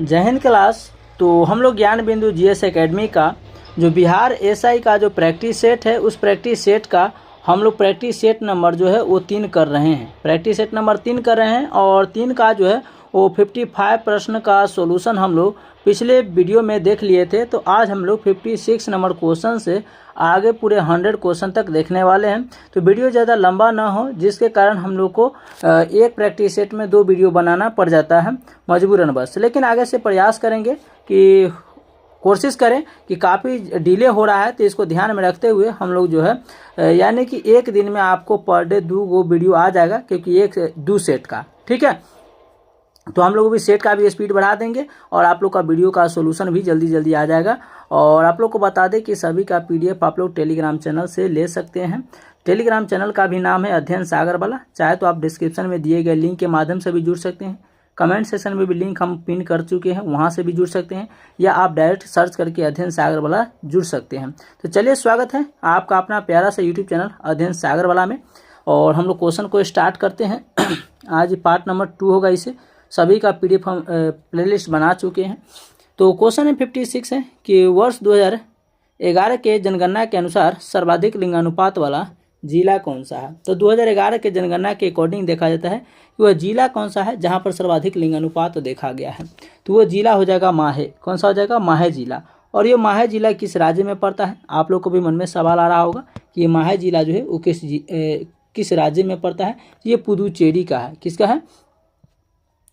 जय हिंद क्लास। तो हम लोग ज्ञान बिंदु जीएस एकेडमी का जो बिहार एसआई का जो प्रैक्टिस सेट है, उस प्रैक्टिस सेट का हम लोग प्रैक्टिस सेट नंबर जो है वो 3 कर रहे हैं। प्रैक्टिस सेट नंबर 3 कर रहे हैं और 3 का जो है वो 55 प्रश्न का सॉल्यूशन हम लोग पिछले वीडियो में देख लिए थे। तो आज हम लोग 56 नंबर क्वेश्चन से आगे पूरे 100 क्वेश्चन तक देखने वाले हैं। तो वीडियो ज़्यादा लंबा ना हो, जिसके कारण हम लोग को एक प्रैक्टिस सेट में 2 वीडियो बनाना पड़ जाता है मजबूरन बस। लेकिन आगे से प्रयास करेंगे कि कोशिश करें कि काफ़ी डिले हो रहा है, तो इसको ध्यान में रखते हुए हम लोग जो है यानी कि एक दिन में आपको पर डे 2 वीडियो आ जाएगा, क्योंकि एक 2 सेट का, ठीक है। तो हम लोग भी सेट का भी स्पीड बढ़ा देंगे और आप लोग का वीडियो का सॉल्यूशन भी जल्दी जल्दी आ जाएगा। और आप लोग को बता दें कि सभी का पीडीएफ आप लोग टेलीग्राम चैनल से ले सकते हैं। टेलीग्राम चैनल का भी नाम है अध्ययन सागर वाला। चाहे तो आप डिस्क्रिप्शन में दिए गए लिंक के माध्यम से भी जुड़ सकते हैं, कमेंट सेक्शन में भी लिंक हम पिन कर चुके हैं, वहाँ से भी जुड़ सकते हैं, या आप डायरेक्ट सर्च करके अध्ययन सागर वाला जुड़ सकते हैं। तो चलिए, स्वागत है आपका अपना प्यारा सा यूट्यूब चैनल अध्ययन सागर वाला में। और हम लोग क्वेश्चन को स्टार्ट करते हैं। आज पार्ट नंबर 2 होगा। इसे सभी का पीडीएफ हम प्लेलिस्ट बना चुके हैं। तो क्वेश्चन है 56 है कि वर्ष 2011 के जनगणना के अनुसार सर्वाधिक लिंगानुपात वाला जिला कौन सा है। तो 2011 के जनगणना के अकॉर्डिंग देखा जाता है कि वह जिला कौन सा है जहां पर सर्वाधिक लिंगानुपात देखा गया है। तो वह जिला हो जाएगा माहे। कौन सा हो जाएगा? माहे जिला। और ये माहे जिला किस राज्य में पड़ता है? आप लोग को भी मन में सवाल आ रहा होगा कि ये माहे जिला जो है वो किस राज्य में पड़ता है। ये पुदुचेरी का है। किसका है?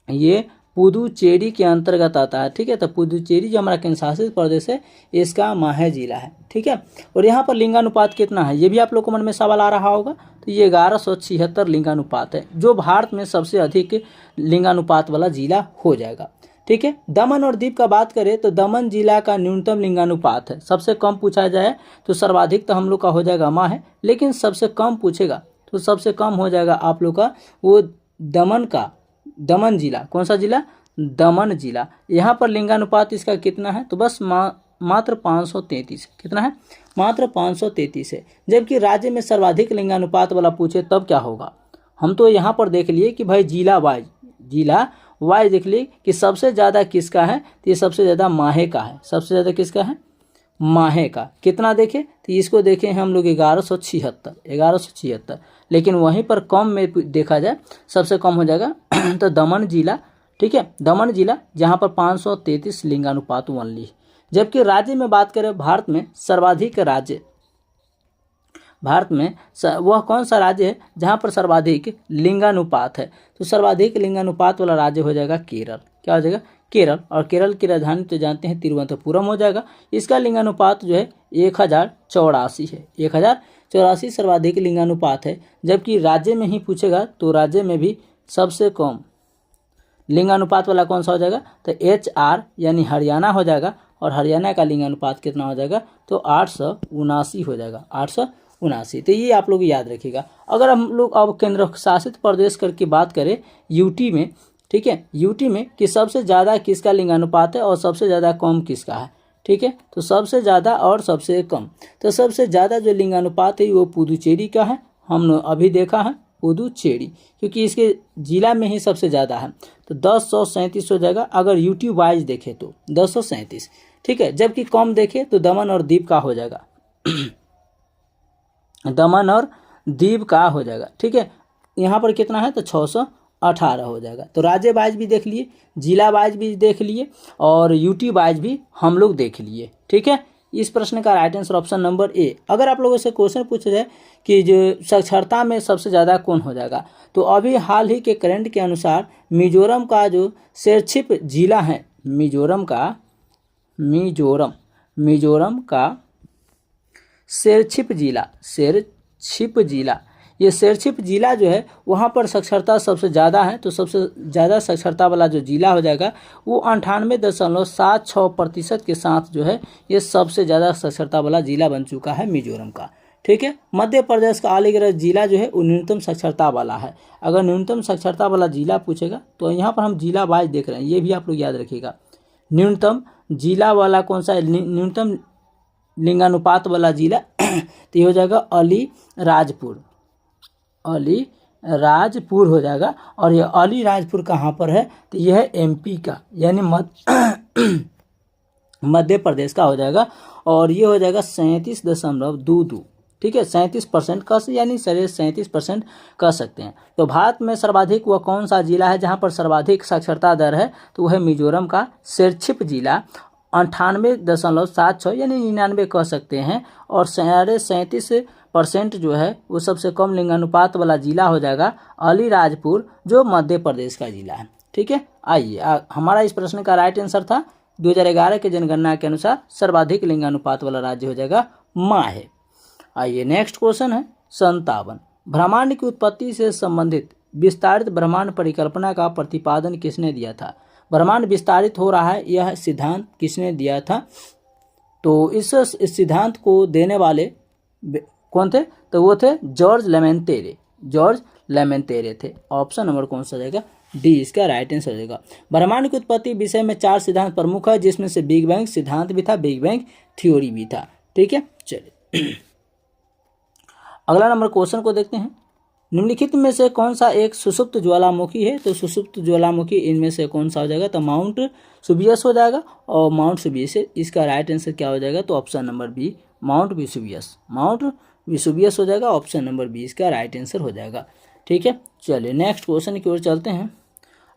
ये पुदुचेरी के अंतर्गत आता है, ठीक है। तो पुदुचेरी जो हमारा केंद्र शासित प्रदेश है, इसका माहे जिला है, ठीक है। और यहाँ पर लिंगानुपात कितना है, ये भी आप लोग को मन में सवाल आ रहा होगा। तो ये 1176 लिंगानुपात है, जो भारत में सबसे अधिक लिंगानुपात वाला जिला हो जाएगा, ठीक है। दमन और दीव का बात करें तो दमन जिला का न्यूनतम लिंगानुपात है। सबसे कम पूछा जाए तो सर्वाधिक तो हम लोग का हो जाएगा माहे, लेकिन सबसे कम पूछेगा तो सबसे कम हो जाएगा आप लोग का वो दमन जिला। कौन सा जिला? दमन जिला। यहाँ पर लिंगानुपात इसका कितना है? तो बस मात्र 533। कितना है? मात्र 533 है। जबकि राज्य में सर्वाधिक लिंगानुपात वाला पूछे तब क्या होगा? हम तो यहाँ पर देख लिए कि भाई जिला वाइज देख लिए कि सबसे ज़्यादा किसका है। तो ये सबसे ज़्यादा माहे का है। सबसे ज़्यादा किसका है? माहे का। कितना देखे? तो इसको देखे हैं हम लोग 1176। लेकिन वहीं पर कम में देखा जाए सबसे कम हो जाएगा तो दमन जिला, ठीक है। दमन जिला जहां पर 533 लिंगानुपात ओनली। जबकि राज्य में बात करें, भारत में वह कौन सा राज्य है जहां पर सर्वाधिक लिंगानुपात है? तो सर्वाधिक लिंगानुपात वाला राज्य हो जाएगा केरल। क्या हो जाएगा? केरल। और केरल की राजधानी तो जानते हैं तिरुवनंतपुरम हो जाएगा। इसका लिंगानुपात जो है 1084 है। 1084 सर्वाधिक लिंगानुपात है। जबकि राज्य में ही पूछेगा तो राज्य में भी सबसे कम लिंगानुपात वाला कौन सा हो जाएगा? तो HR यानी हरियाणा हो जाएगा। और हरियाणा का लिंगानुपात कितना हो जाएगा? तो 879 हो जाएगा। 879। तो ये आप लोग याद रखिएगा। अगर हम लोग अब केंद्र शासित प्रदेश करके बात करें यूटी में, ठीक है, यूटी में कि सबसे ज़्यादा किसका लिंगानुपात है और सबसे ज़्यादा कम किसका है, ठीक है। तो सबसे ज़्यादा और सबसे कम, तो सबसे ज़्यादा जो लिंगानुपात है वो पुदुचेरी का है। हमने अभी देखा है पुदुचेरी, क्योंकि इसके जिला में ही सबसे ज़्यादा है। तो 1037 हो जाएगा अगर यूटी वाइज देखें तो 1037, ठीक है। जबकि कम देखें तो दमन और दीव का हो जाएगा दमन और दीव का हो जाएगा, ठीक है। यहाँ पर कितना है? तो 618 हो जाएगा। तो राज्य वाइज भी देख लिए, जिला वाइज भी देख लिए और यूटी वाइज भी हम लोग देख लिए, ठीक है। इस प्रश्न का right answer option number A. अगर आप लोगों से क्वेश्चन पूछा जाए कि जो साक्षरता में सबसे ज़्यादा कौन हो जाएगा, तो अभी हाल ही के करंट के अनुसार मिजोरम का जो शेरछिप जिला है, मिजोरम का शेरछिप जिला, ये शेरछिप जिला जो है वहाँ पर साक्षरता सबसे ज़्यादा है। तो सबसे ज़्यादा साक्षरता वाला जो जिला हो जाएगा वो 98.76% के साथ जो है ये सबसे ज़्यादा साक्षरता वाला जिला बन चुका है मिजोरम का, ठीक है। मध्य प्रदेश का अलीगढ़ जिला जो है वो न्यूनतम साक्षरता वाला है। अगर न्यूनतम साक्षरता वाला जिला पूछेगा तो यहाँ पर हम जिला वाइज देख रहे हैं, ये भी आप लोग याद रखिएगा। न्यूनतम जिला वाला कौन सा है? न्यूनतम लिंगानुपात वाला जिला तो ये हो जाएगा अलीराजपुर राजपुर हो जाएगा। और ये अलीराजपुर कहाँ पर है, तो यह है एमपी का, यानी मध्य प्रदेश का हो जाएगा। और ये हो जाएगा 37.22, ठीक है, 37% का, यानी 37% कह सकते हैं। तो भारत में सर्वाधिक वह कौन सा जिला है जहाँ पर सर्वाधिक साक्षरता दर है, तो वह है मिजोरम का शेरछिप जिला, 98.76 यानी 99 कह सकते हैं। और 37% जो है वो सबसे कम लिंगानुपात वाला जिला हो जाएगा अलीराजपुर, जो मध्य प्रदेश का जिला है, ठीक है। आइए, हमारा इस प्रश्न का राइट आंसर था 2011 के जनगणना के अनुसार सर्वाधिक लिंगानुपात वाला राज्य हो जाएगा माँ है। आइए नेक्स्ट क्वेश्चन है 57, ब्रह्मांड की उत्पत्ति से संबंधित विस्तारित ब्रह्मांड परिकल्पना का प्रतिपादन किसने दिया था। ब्रह्मांड विस्तारित हो रहा है, यह सिद्धांत किसने दिया था। तो इस सिद्धांत को देने वाले कौन थे, तो वो थे जॉर्ज लेमेंतेरे थे। ऑप्शन नंबर कौन सा जाएगा, डी इसका राइट आंसर हो जाएगा। ब्रह्मांड की उत्पत्ति विषय में 4 सिद्धांत प्रमुख है, जिसमें से बिग बैंग सिद्धांत भी था, बिग बैंग थ्योरी भी था, ठीक है। चलिए अगला नंबर क्वेश्चन को देखते हैं। निम्नलिखित में से कौन सा एक सुषुप्त ज्वालामुखी है, तो सुषुप्त ज्वालामुखी इनमें से कौन सा हो जाएगा, तो माउंट सुबियस हो जाएगा। और माउंट सुबियस इसका राइट आंसर क्या हो जाएगा, तो option number B Mount Vesuvius हो जाएगा। ऑप्शन नंबर बी इसका राइट आंसर हो जाएगा, ठीक है। चलिए नेक्स्ट क्वेश्चन की ओर चलते हैं।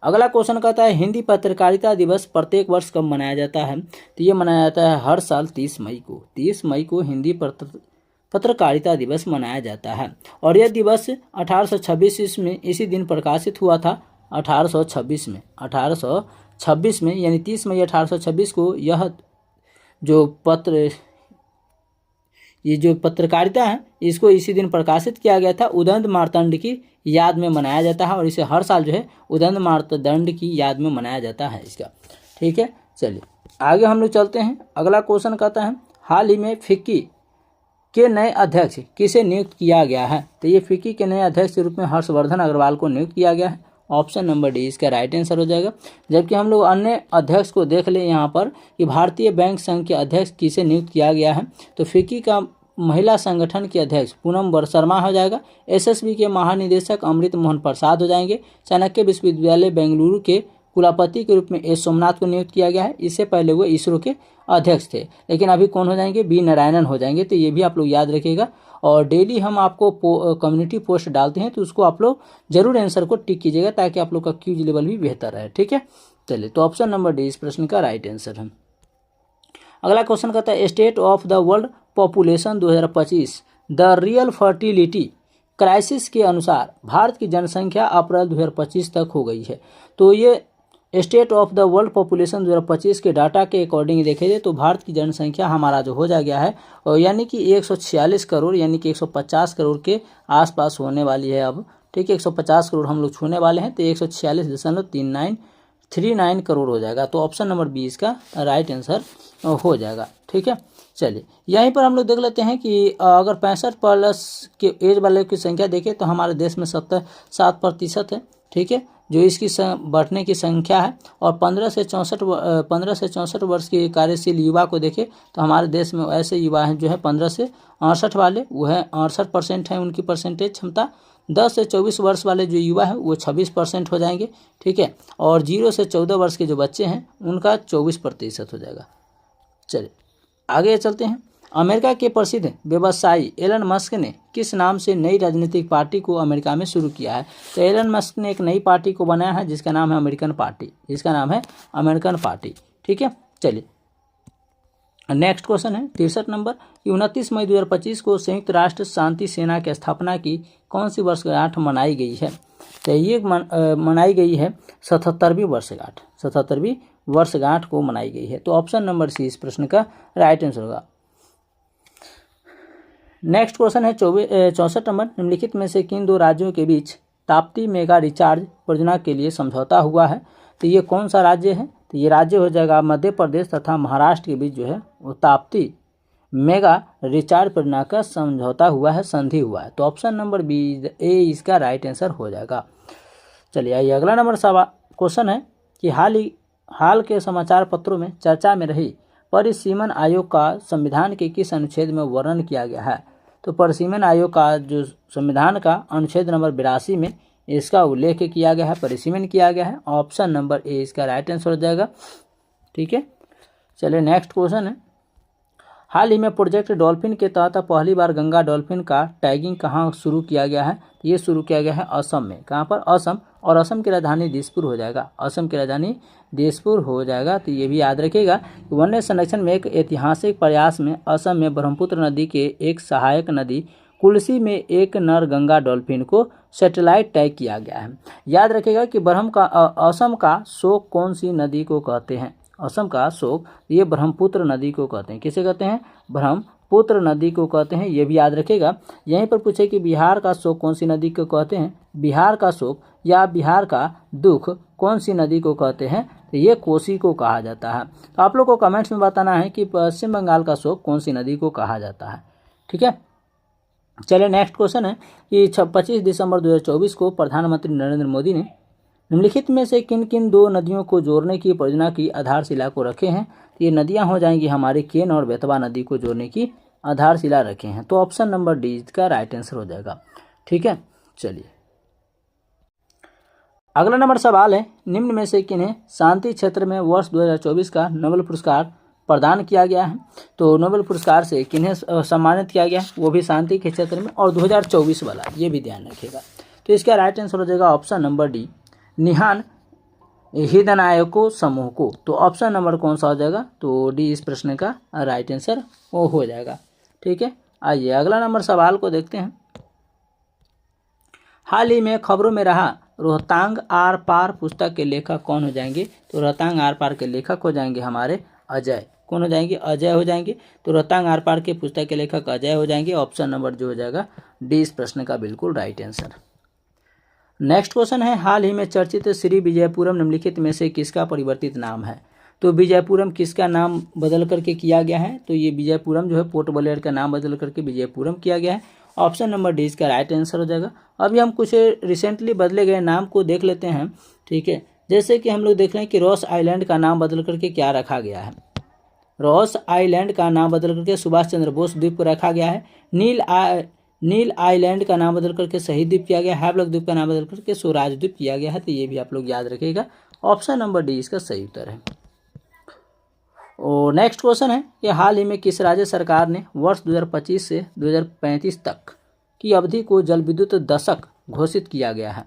अगला क्वेश्चन कहता है हिंदी पत्रकारिता दिवस प्रत्येक वर्ष कब मनाया जाता है, तो ये मनाया जाता है हर साल 30 मई को हिंदी पत्रकारिता दिवस मनाया जाता है। और यह दिवस 1826 में इसी दिन प्रकाशित हुआ था, 1826 में यानी 30 मई 1826 को यह जो पत्रकारिता है इसको इसी दिन प्रकाशित किया गया था। उदंड मार्तंड की याद में मनाया जाता है, और इसे हर साल जो है उदंड मार्तंड की याद में मनाया जाता है इसका, ठीक है। चलिए आगे हम लोग चलते हैं। अगला क्वेश्चन कहता है हाल ही में फिक्की के नए अध्यक्ष किसे नियुक्त किया गया है, तो ये फिक्की के नए अध्यक्ष के रूप में हर्षवर्धन अग्रवाल को नियुक्त किया गया है। ऑप्शन नंबर डी इसका राइट आंसर हो जाएगा। जबकि हम लोग अन्य अध्यक्ष को देख ले यहाँ पर कि भारतीय बैंक संघ के अध्यक्ष किसे नियुक्त किया गया है, तो फिक्की का महिला संगठन के अध्यक्ष पूनम शर्मा हो जाएगा। एसएसबी के महानिदेशक अमृत मोहन प्रसाद हो जाएंगे। चाणक्य विश्वविद्यालय बेंगलुरु के कुलपति के रूप में एस सोमनाथ को नियुक्त किया गया है। इससे पहले वो इसरो के अध्यक्ष थे, लेकिन अभी कौन हो जाएंगे, बी नारायणन हो जाएंगे। तो ये भी आप लोग याद रखिएगा। और डेली हम आपको कम्युनिटी पोस्ट डालते हैं, तो उसको आप लोग जरूर आंसर को टिक कीजिएगा, ताकि आप लोग का क्यूज लेवल भी बेहतर रहे, ठीक है। चलिए तो ऑप्शन नंबर डी इस प्रश्न का राइट आंसर है। अगला क्वेश्चन कहता है state of the world population 2025 the real fertility crisis के अनुसार भारत की जनसंख्या अप्रैल 2025 तक हो गई है। तो ये state of the world population 2025 के डाटा के अकॉर्डिंग देखे जाए तो भारत की जनसंख्या हमारा जो हो जा गया है, यानी कि 146 करोड़ यानी कि 150 करोड़ के आसपास होने वाली है अब, ठीक है। 150 करोड़ हम लोग छूने वाले हैं, तो 146.39 करोड़ हो जाएगा। तो ऑप्शन नंबर बी इसका राइट आंसर हो जाएगा, ठीक है। चलिए यहीं पर हम लोग देख लेते हैं कि अगर 65+ के एज वाले की संख्या देखें तो हमारे देश में 7% है, ठीक है, जो इसकी बढ़ने की संख्या है। और 15 से 64 वर्ष के कार्यशील युवा को देखें तो हमारे देश में ऐसे युवा हैं जो है 15 से 68 वाले, वो है 68% है उनकी परसेंटेज क्षमता। 10 से 24 वर्ष वाले जो युवा है वो 26% हो जाएंगे, ठीक है। और 0 से 14 वर्ष के जो बच्चे हैं उनका 24% हो जाएगा। चलिए आगे चलते हैं। अमेरिका के प्रसिद्ध व्यवसायी एलन मस्क ने किस नाम से नई राजनीतिक पार्टी को अमेरिका में शुरू किया है, तो एलन मस्क ने एक नई पार्टी को बनाया है जिसका नाम है अमेरिकन पार्टी, ठीक है। चलिए नेक्स्ट क्वेश्चन है 63 नंबर कि 29 मई 2025 को संयुक्त राष्ट्र शांति सेना की स्थापना की कौन सी वर्षगांठ मनाई गई है, तो ये मनाई गई है 77वीं वर्षगांठ को मनाई गई है। तो ऑप्शन नंबर सी इस प्रश्न का राइट आंसर होगा। नेक्स्ट क्वेश्चन है 64 नंबर निम्नलिखित में से किन दो राज्यों के बीच ताप्ती मेगा रिचार्ज परियोजना के लिए समझौता हुआ है, तो ये कौन सा राज्य है, तो ये राज्य हो जाएगा मध्य प्रदेश तथा महाराष्ट्र के बीच जो है वो ताप्ती मेगा रिचार्ज परियोजना का समझौता हुआ है, संधि हुआ है। तो ऑप्शन नंबर बी ए इसका राइट आंसर हो जाएगा। चलिए आइए अगला नंबर क्वेश्चन है कि हाल के समाचार पत्रों में चर्चा में रही परिसीमन आयोग का संविधान के किस अनुच्छेद में वर्णन किया गया है, तो परिसीमन आयोग का जो संविधान का अनुच्छेद नंबर 82 में इसका उल्लेख किया गया है, परिसीमन किया गया है। ऑप्शन नंबर ए इसका राइट आंसर हो जाएगा। ठीक है, चलिए नेक्स्ट क्वेश्चन है, हाल ही में प्रोजेक्ट डॉल्फिन के तहत पहली बार गंगा डॉल्फिन का टैगिंग कहाँ शुरू किया गया है? ये शुरू किया गया है असम में। कहाँ पर? असम। और असम की राजधानी दिसपुर हो जाएगा। असम की राजधानी दिसपुर हो जाएगा। तो ये भी याद रखिएगा कि वन्य संरक्षण में एक ऐतिहासिक प्रयास में असम में ब्रह्मपुत्र नदी के एक सहायक नदी कुल्सी में एक नर गंगा डॉल्फिन को सैटेलाइट टैग किया गया है। याद रखिएगा कि असम का शोक कौन सी नदी को कहते हैं? असम का शोक ये ब्रह्मपुत्र नदी को कहते हैं। किसे कहते हैं? ब्रह्मपुत्र नदी को कहते हैं। ये भी याद रखेगा। यहीं पर पूछे कि बिहार का शोक कौन सी नदी को कहते हैं? बिहार का शोक या बिहार का दुख कौन सी नदी को कहते हैं? तो ये कोसी को कहा जाता है। तो आप लोग को कमेंट्स में बताना है कि पश्चिम बंगाल का शोक कौन सी नदी को कहा जाता है। ठीक है, चलिए नेक्स्ट क्वेश्चन है कि 25 दिसंबर 2024 को प्रधानमंत्री नरेंद्र मोदी ने निम्नलिखित में से किन किन दो नदियों को जोड़ने की परियोजना की आधारशिला को रखे हैं? तो ये नदियां हो जाएंगी हमारी केन और बेतवा नदी को जोड़ने की आधारशिला रखे हैं। तो ऑप्शन नंबर डी इसका राइट आंसर हो जाएगा। ठीक है, चलिए अगला नंबर सवाल है, निम्न में से किन्हें शांति क्षेत्र में वर्ष 2024 का नोबेल पुरस्कार प्रदान किया गया है? तो नोबेल पुरस्कार से किन्हें सम्मानित किया गया, वो भी शांति के क्षेत्र में, और 2024 वाला, ये भी ध्यान रखिएगा। तो इसका राइट आंसर हो जाएगा ऑप्शन नंबर डी, निहान हिदनायको समूह को। तो ऑप्शन नंबर कौन सा हो जाएगा? तो डी इस प्रश्न का राइट आंसर वो हो जाएगा। ठीक है, आइए अगला नंबर सवाल को देखते हैं। हाल ही में खबरों में रहा रोहतांग आर पार पुस्तक के लेखक कौन हो जाएंगे? तो रोहतांग आर पार के लेखक हो जाएंगे हमारे अजय। कौन हो जाएंगे? अजय हो जाएंगे। तो रोहतांग आर पार के पुस्तक के लेखक अजय हो जाएंगे। ऑप्शन नंबर जो हो जाएगा डी इस प्रश्न का बिल्कुल राइट आंसर। नेक्स्ट क्वेश्चन है, हाल ही में चर्चित श्री विजयपुरम निम्नलिखित में से किसका परिवर्तित नाम है? तो विजयपुरम किसका नाम बदल करके किया गया है? तो ये विजयपुरम जो है पोर्ट ब्लेयर का नाम बदल करके विजयपुरम किया गया है। ऑप्शन नंबर डी इसका राइट आंसर हो जाएगा। अभी हम कुछ रिसेंटली बदले गए नाम को देख लेते हैं। ठीक है, जैसे कि हम लोग देख रहे हैं कि रॉस आइलैंड का नाम बदल करके क्या रखा गया है? रॉस आइलैंड का नाम बदल करके सुभाष चंद्र बोस द्वीप को रखा गया है। नील आइलैंड का नाम बदल करके शहीद द्वीप किया गया है। हैवलॉक द्वीप का नाम बदल करके स्वराज द्वीप किया गया है। तो ये भी आप लोग याद रखिएगा। ऑप्शन नंबर डी इसका सही उत्तर है। और नेक्स्ट क्वेश्चन है कि हाल ही में किस राज्य सरकार ने वर्ष 2025 से 2035 तक की अवधि को जल विद्युत दशक घोषित किया गया है?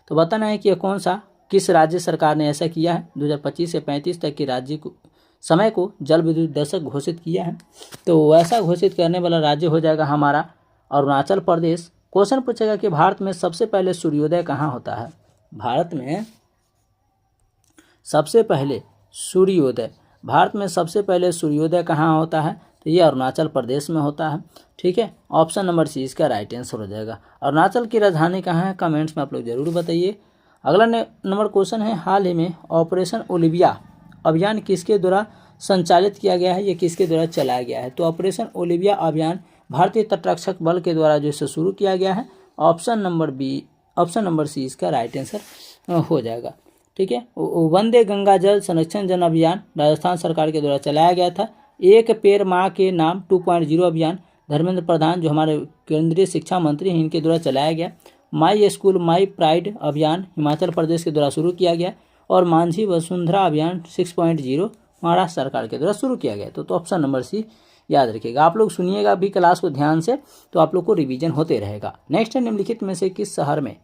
तो बताना है कि कौन सा किस राज्य सरकार ने ऐसा किया है? 2025 से 35 तक की राज्य को समय को जल विद्युत दशक घोषित किया है। तो ऐसा घोषित करने वाला राज्य हो जाएगा हमारा अरुणाचल प्रदेश। क्वेश्चन पूछेगा कि भारत में सबसे पहले सूर्योदय कहाँ होता है? भारत में सबसे पहले सूर्योदय कहाँ होता है? तो ये अरुणाचल प्रदेश में होता है। ठीक है, ऑप्शन नंबर सी इसका राइट आंसर हो जाएगा। अरुणाचल की राजधानी कहाँ है? कमेंट्स में आप लोग जरूर बताइए। अगला नंबर क्वेश्चन है, हाल ही में ऑपरेशन ओलिविया अभियान किसके द्वारा संचालित किया गया है? ये किसके द्वारा चलाया गया है? तो ऑपरेशन ओलिविया अभियान भारतीय तटरक्षक बल के द्वारा जो इसे शुरू किया गया है। ऑप्शन नंबर सी इसका राइट आंसर हो जाएगा। ठीक है, वंदे गंगा जल संरक्षण जन अभियान राजस्थान सरकार के द्वारा चलाया गया था। एक पेड़ माँ के नाम 2.0 अभियान धर्मेंद्र प्रधान जो हमारे केंद्रीय शिक्षा मंत्री हैं इनके द्वारा चलाया गया। माई स्कूल माई प्राइड अभियान हिमाचल प्रदेश के द्वारा शुरू किया गया। और मांझी वसुंधरा अभियान 6.0 महाराष्ट्र सरकार के द्वारा शुरू किया गया। तो ऑप्शन नंबर सी याद रखिएगा। आप लोग सुनिएगा भी क्लास को ध्यान से, तो आप लोग को रिवीजन होते रहेगा। नेक्स्ट है, निम्नलिखित में से किस शहर में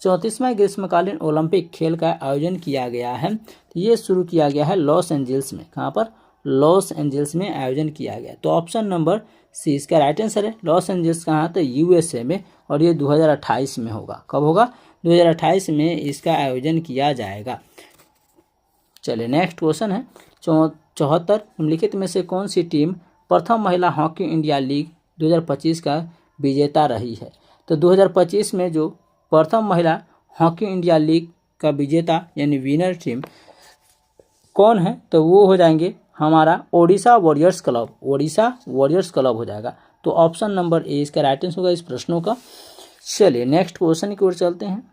34वां ग्रीष्मकालीन ओलंपिक खेल का आयोजन किया गया है? तो ये शुरू किया गया है लॉस एंजल्स में। कहाँ पर? लॉस एंजल्स में आयोजन किया गया। तो ऑप्शन नंबर सी इसका राइट आंसर है। लॉस एंजल्स कहाँ? तो यूएसए में, और ये 2028 में होगा। कब होगा? 2028 में इसका आयोजन किया जाएगा। चलिए नेक्स्ट क्वेश्चन है 74, निम्नलिखित में से कौन सी टीम प्रथम महिला हॉकी इंडिया लीग 2025 का विजेता रही है? तो 2025 में जो प्रथम महिला हॉकी इंडिया लीग का विजेता यानी विनर टीम कौन है? तो वो हो जाएंगे हमारा Odisha warriors club. Odisha warriors club हो जाएगा। तो ऑप्शन नंबर ए इसका राइट आंसर होगा इस प्रश्नों का। चलिए नेक्स्ट क्वेश्चन की ओर चलते हैं।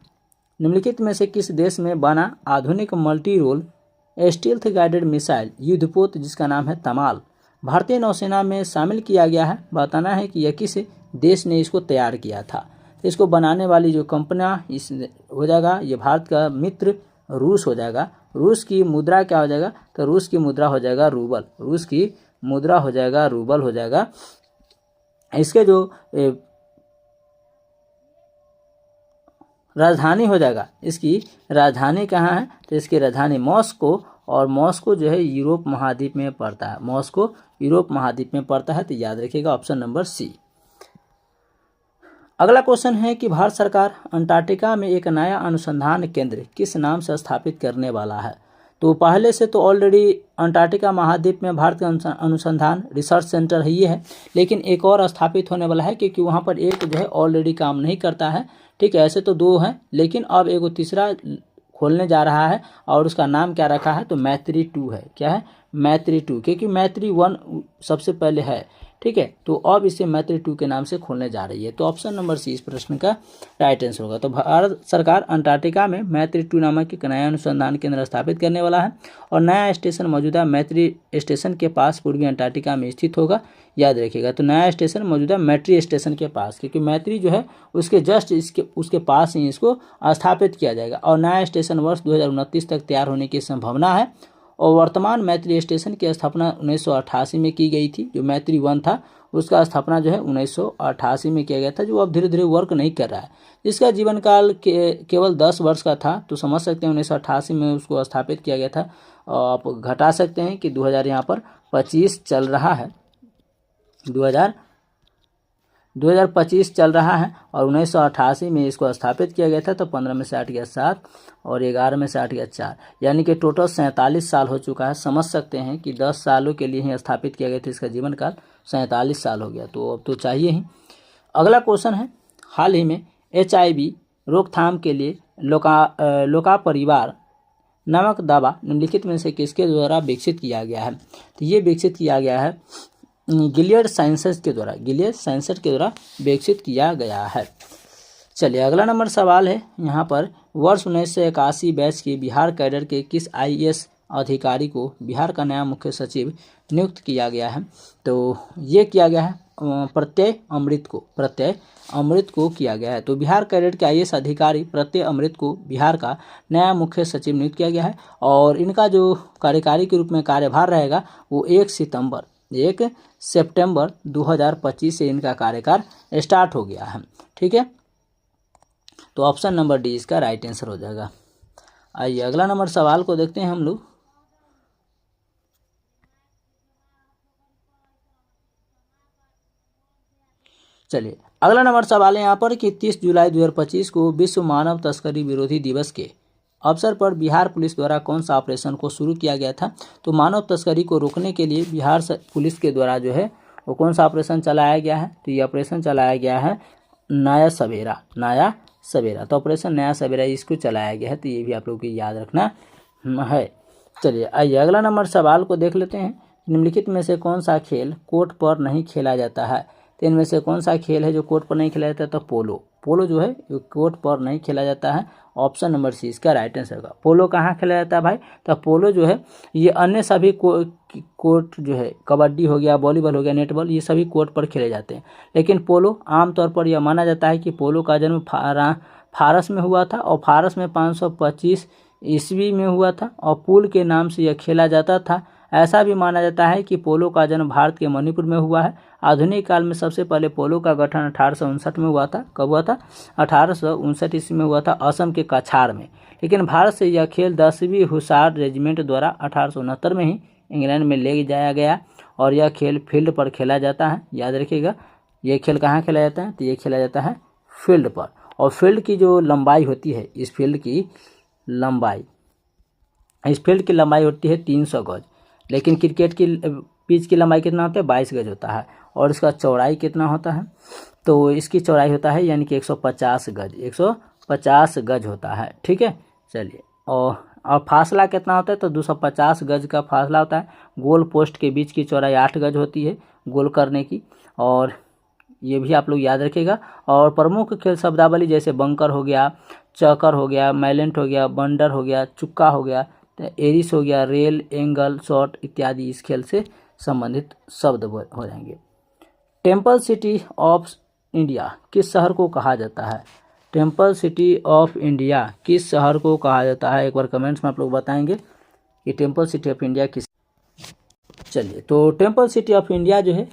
निम्नलिखित में से किस देश में बना आधुनिक multi role stealth guided missile युद्धपोत जिसका नाम है तमाल भारतीय नौसेना में शामिल किया गया है? बताना है कि यह किस देश ने इसको तैयार किया था। इसको बनाने वाली जो कंपनियाँ इस हो जाएगा, ये भारत का मित्र रूस हो जाएगा। रूस की मुद्रा क्या हो जाएगा, तो रूस की मुद्रा हो जाएगा रूबल। रूस की मुद्रा हो जाएगा रूबल हो जाएगा। इसके जो राजधानी हो जाएगा, इसकी राजधानी कहाँ है, तो इसकी राजधानी मॉस्को, और मॉस्को जो है यूरोप महाद्वीप में पड़ता है। मॉस्को यूरोप महाद्वीप में पड़ता है, तो याद रखिएगा ऑप्शन नंबर सी। अगला क्वेश्चन है कि भारत सरकार अंटार्कटिका में एक नया अनुसंधान केंद्र किस नाम से स्थापित करने वाला है। तो पहले से तो ऑलरेडी अंटार्कटिका महाद्वीप में भारत का अनुसंधान रिसर्च सेंटर है, ये है, लेकिन एक और स्थापित होने वाला है, क्योंकि वहाँ पर एक जो है ऑलरेडी काम नहीं करता है। ठीक है, ऐसे तो 2 हैं, लेकिन अब एक तीसरा खोलने जा रहा है, और उसका नाम क्या रखा है, तो मैत्री 2 है। क्या है, मैत्री 2, क्योंकि मैत्री 1 सबसे पहले है। ठीक है, तो अब इसे मैत्री 2 के नाम से खोलने जा रही है। तो ऑप्शन नंबर सी इस प्रश्न का राइट आंसर होगा। तो भारत सरकार अंटार्कटिका में मैत्री 2 नामक एक नया अनुसंधान केंद्र स्थापित करने वाला है, और नया स्टेशन मौजूदा मैत्री स्टेशन के पास पूर्वी अंटार्कटिका में स्थित होगा। याद रखिएगा, तो नया स्टेशन मौजूदा मैत्री स्टेशन के पास, क्योंकि मैत्री जो है उसके जस्ट उसके पास ही इसको स्थापित किया जाएगा, और नया स्टेशन वर्ष 2029 तक तैयार होने की संभावना है। और वर्तमान मैत्री स्टेशन की स्थापना 1988 में की गई थी। जो मैत्री 1 था उसका स्थापना जो है 1988 में किया गया था, जो अब धीरे धीरे वर्क नहीं कर रहा है। इसका जीवन काल केवल 10 वर्ष का था, तो समझ सकते हैं 1988 में उसको स्थापित किया गया था। आप घटा सकते हैं कि 2025 चल रहा है, 2025 चल रहा है, और 1988 में इसको स्थापित किया गया था। तो 15 में से 8 गया 7, और 11 में से 8 गया 4, यानी कि टोटल 47 साल हो चुका है। समझ सकते हैं कि 10 सालों के लिए ही स्थापित किया गया था, इसका जीवन काल 47 साल हो गया, तो अब तो चाहिए ही। अगला क्वेश्चन है, हाल ही में HIV रोकथाम के लिए लोका परिवार नामक दवा निम्नलिखित में से किसके द्वारा विकसित किया गया है। तो ये विकसित किया गया है गिलियड साइंसेस के द्वारा, गिलियड साइंसेस के द्वारा विकसित किया गया है। चलिए अगला नंबर सवाल है यहाँ पर, वर्ष 1981 बैच के बिहार कैडर के किस IAS अधिकारी को बिहार का नया मुख्य सचिव नियुक्त किया गया है। तो ये किया गया है प्रत्यय अमृत को किया गया है। तो बिहार कैडर के IAS अधिकारी प्रत्यय अमृत को बिहार का नया मुख्य सचिव नियुक्त किया गया है, और इनका जो कार्यकारी के रूप में कार्यभार रहेगा वो 1 सितंबर 2025 से इनका कार्यकाल स्टार्ट हो गया है। ठीक है, तो ऑप्शन नंबर डी इसका राइट आंसर हो जाएगा। आइए अगला नंबर सवाल को देखते हैं हम लोग। चलिए अगला नंबर सवाल है यहाँ पर कि 30 जुलाई 2025 को विश्व मानव तस्करी विरोधी दिवस के अवसर पर बिहार पुलिस द्वारा कौन सा ऑपरेशन को शुरू किया गया था। तो मानव तस्करी को रोकने के लिए बिहार पुलिस के द्वारा जो है वो कौन सा ऑपरेशन चलाया गया है। तो ये ऑपरेशन चलाया गया है नया सवेरा। तो ऑपरेशन नया सवेरा इसको चलाया गया है, तो ये भी आप लोगों को याद रखना है। चलिए आइए अगला नंबर सवाल को देख लेते हैं। निम्नलिखित में से कौन सा खेल कोर्ट पर नहीं खेला जाता है। तो इनमें से कौन सा खेल है जो कोर्ट पर नहीं खेला जाता है। तो पोलो जो है कोर्ट पर नहीं खेला जाता है। ऑप्शन नंबर सी इसका राइट आंसर होगा। पोलो कहाँ खेला जाता है भाई। तो पोलो जो है ये अन्य सभी कोर्ट जो है कबड्डी हो गया, वॉलीबॉल हो गया, नेटबॉल, ये सभी कोर्ट पर खेले जाते हैं, लेकिन पोलो आमतौर पर यह माना जाता है कि पोलो का जन्म फारस में हुआ था, और फारस में 525 ईस्वी में हुआ था, और पुल के नाम से यह खेला जाता था। ऐसा भी माना जाता है कि पोलो का जन्म भारत के मणिपुर में हुआ है। आधुनिक काल में सबसे पहले पोलो का गठन 1859 में हुआ था। कब हुआ था। 1859 ईस्वी में हुआ था, असम के कछार में। लेकिन भारत से यह खेल 10वीं हुसार रेजिमेंट द्वारा 1869 में ही इंग्लैंड में ले जाया गया, और यह खेल फील्ड पर खेला जाता है। याद रखिएगा, यह खेल कहाँ खेला जाता है। तो ये खेला जाता है फील्ड पर, और फील्ड की जो लंबाई होती है, इस फील्ड की लंबाई होती है 300 गज। लेकिन क्रिकेट की पिच की लंबाई कितना होता है, 22 गज होता है, और इसका चौड़ाई कितना होता है। तो इसकी चौड़ाई होता है यानी कि 150 गज होता है। ठीक है, चलिए और फासला कितना होता है। तो 250 गज का फासला होता है। गोल पोस्ट के बीच की चौड़ाई 8 गज होती है गोल करने की, और ये भी आप लोग याद रखिएगा। और प्रमुख खेल शब्दावली जैसे बंकर हो गया, चौकर हो गया, मैलेंट हो गया, बंडर हो गया, चुक्का हो गया, एरिस हो गया, रेल, एंगल, शॉट इत्यादि इस खेल से संबंधित शब्द हो जाएंगे। टेम्पल सिटी ऑफ इंडिया किस शहर को कहा जाता है? टेम्पल सिटी ऑफ इंडिया किस शहर को कहा जाता है? एक बार कमेंट्स में आप लोग बताएंगे कि टेम्पल सिटी ऑफ इंडिया किस। चलिए, तो टेम्पल सिटी ऑफ इंडिया जो है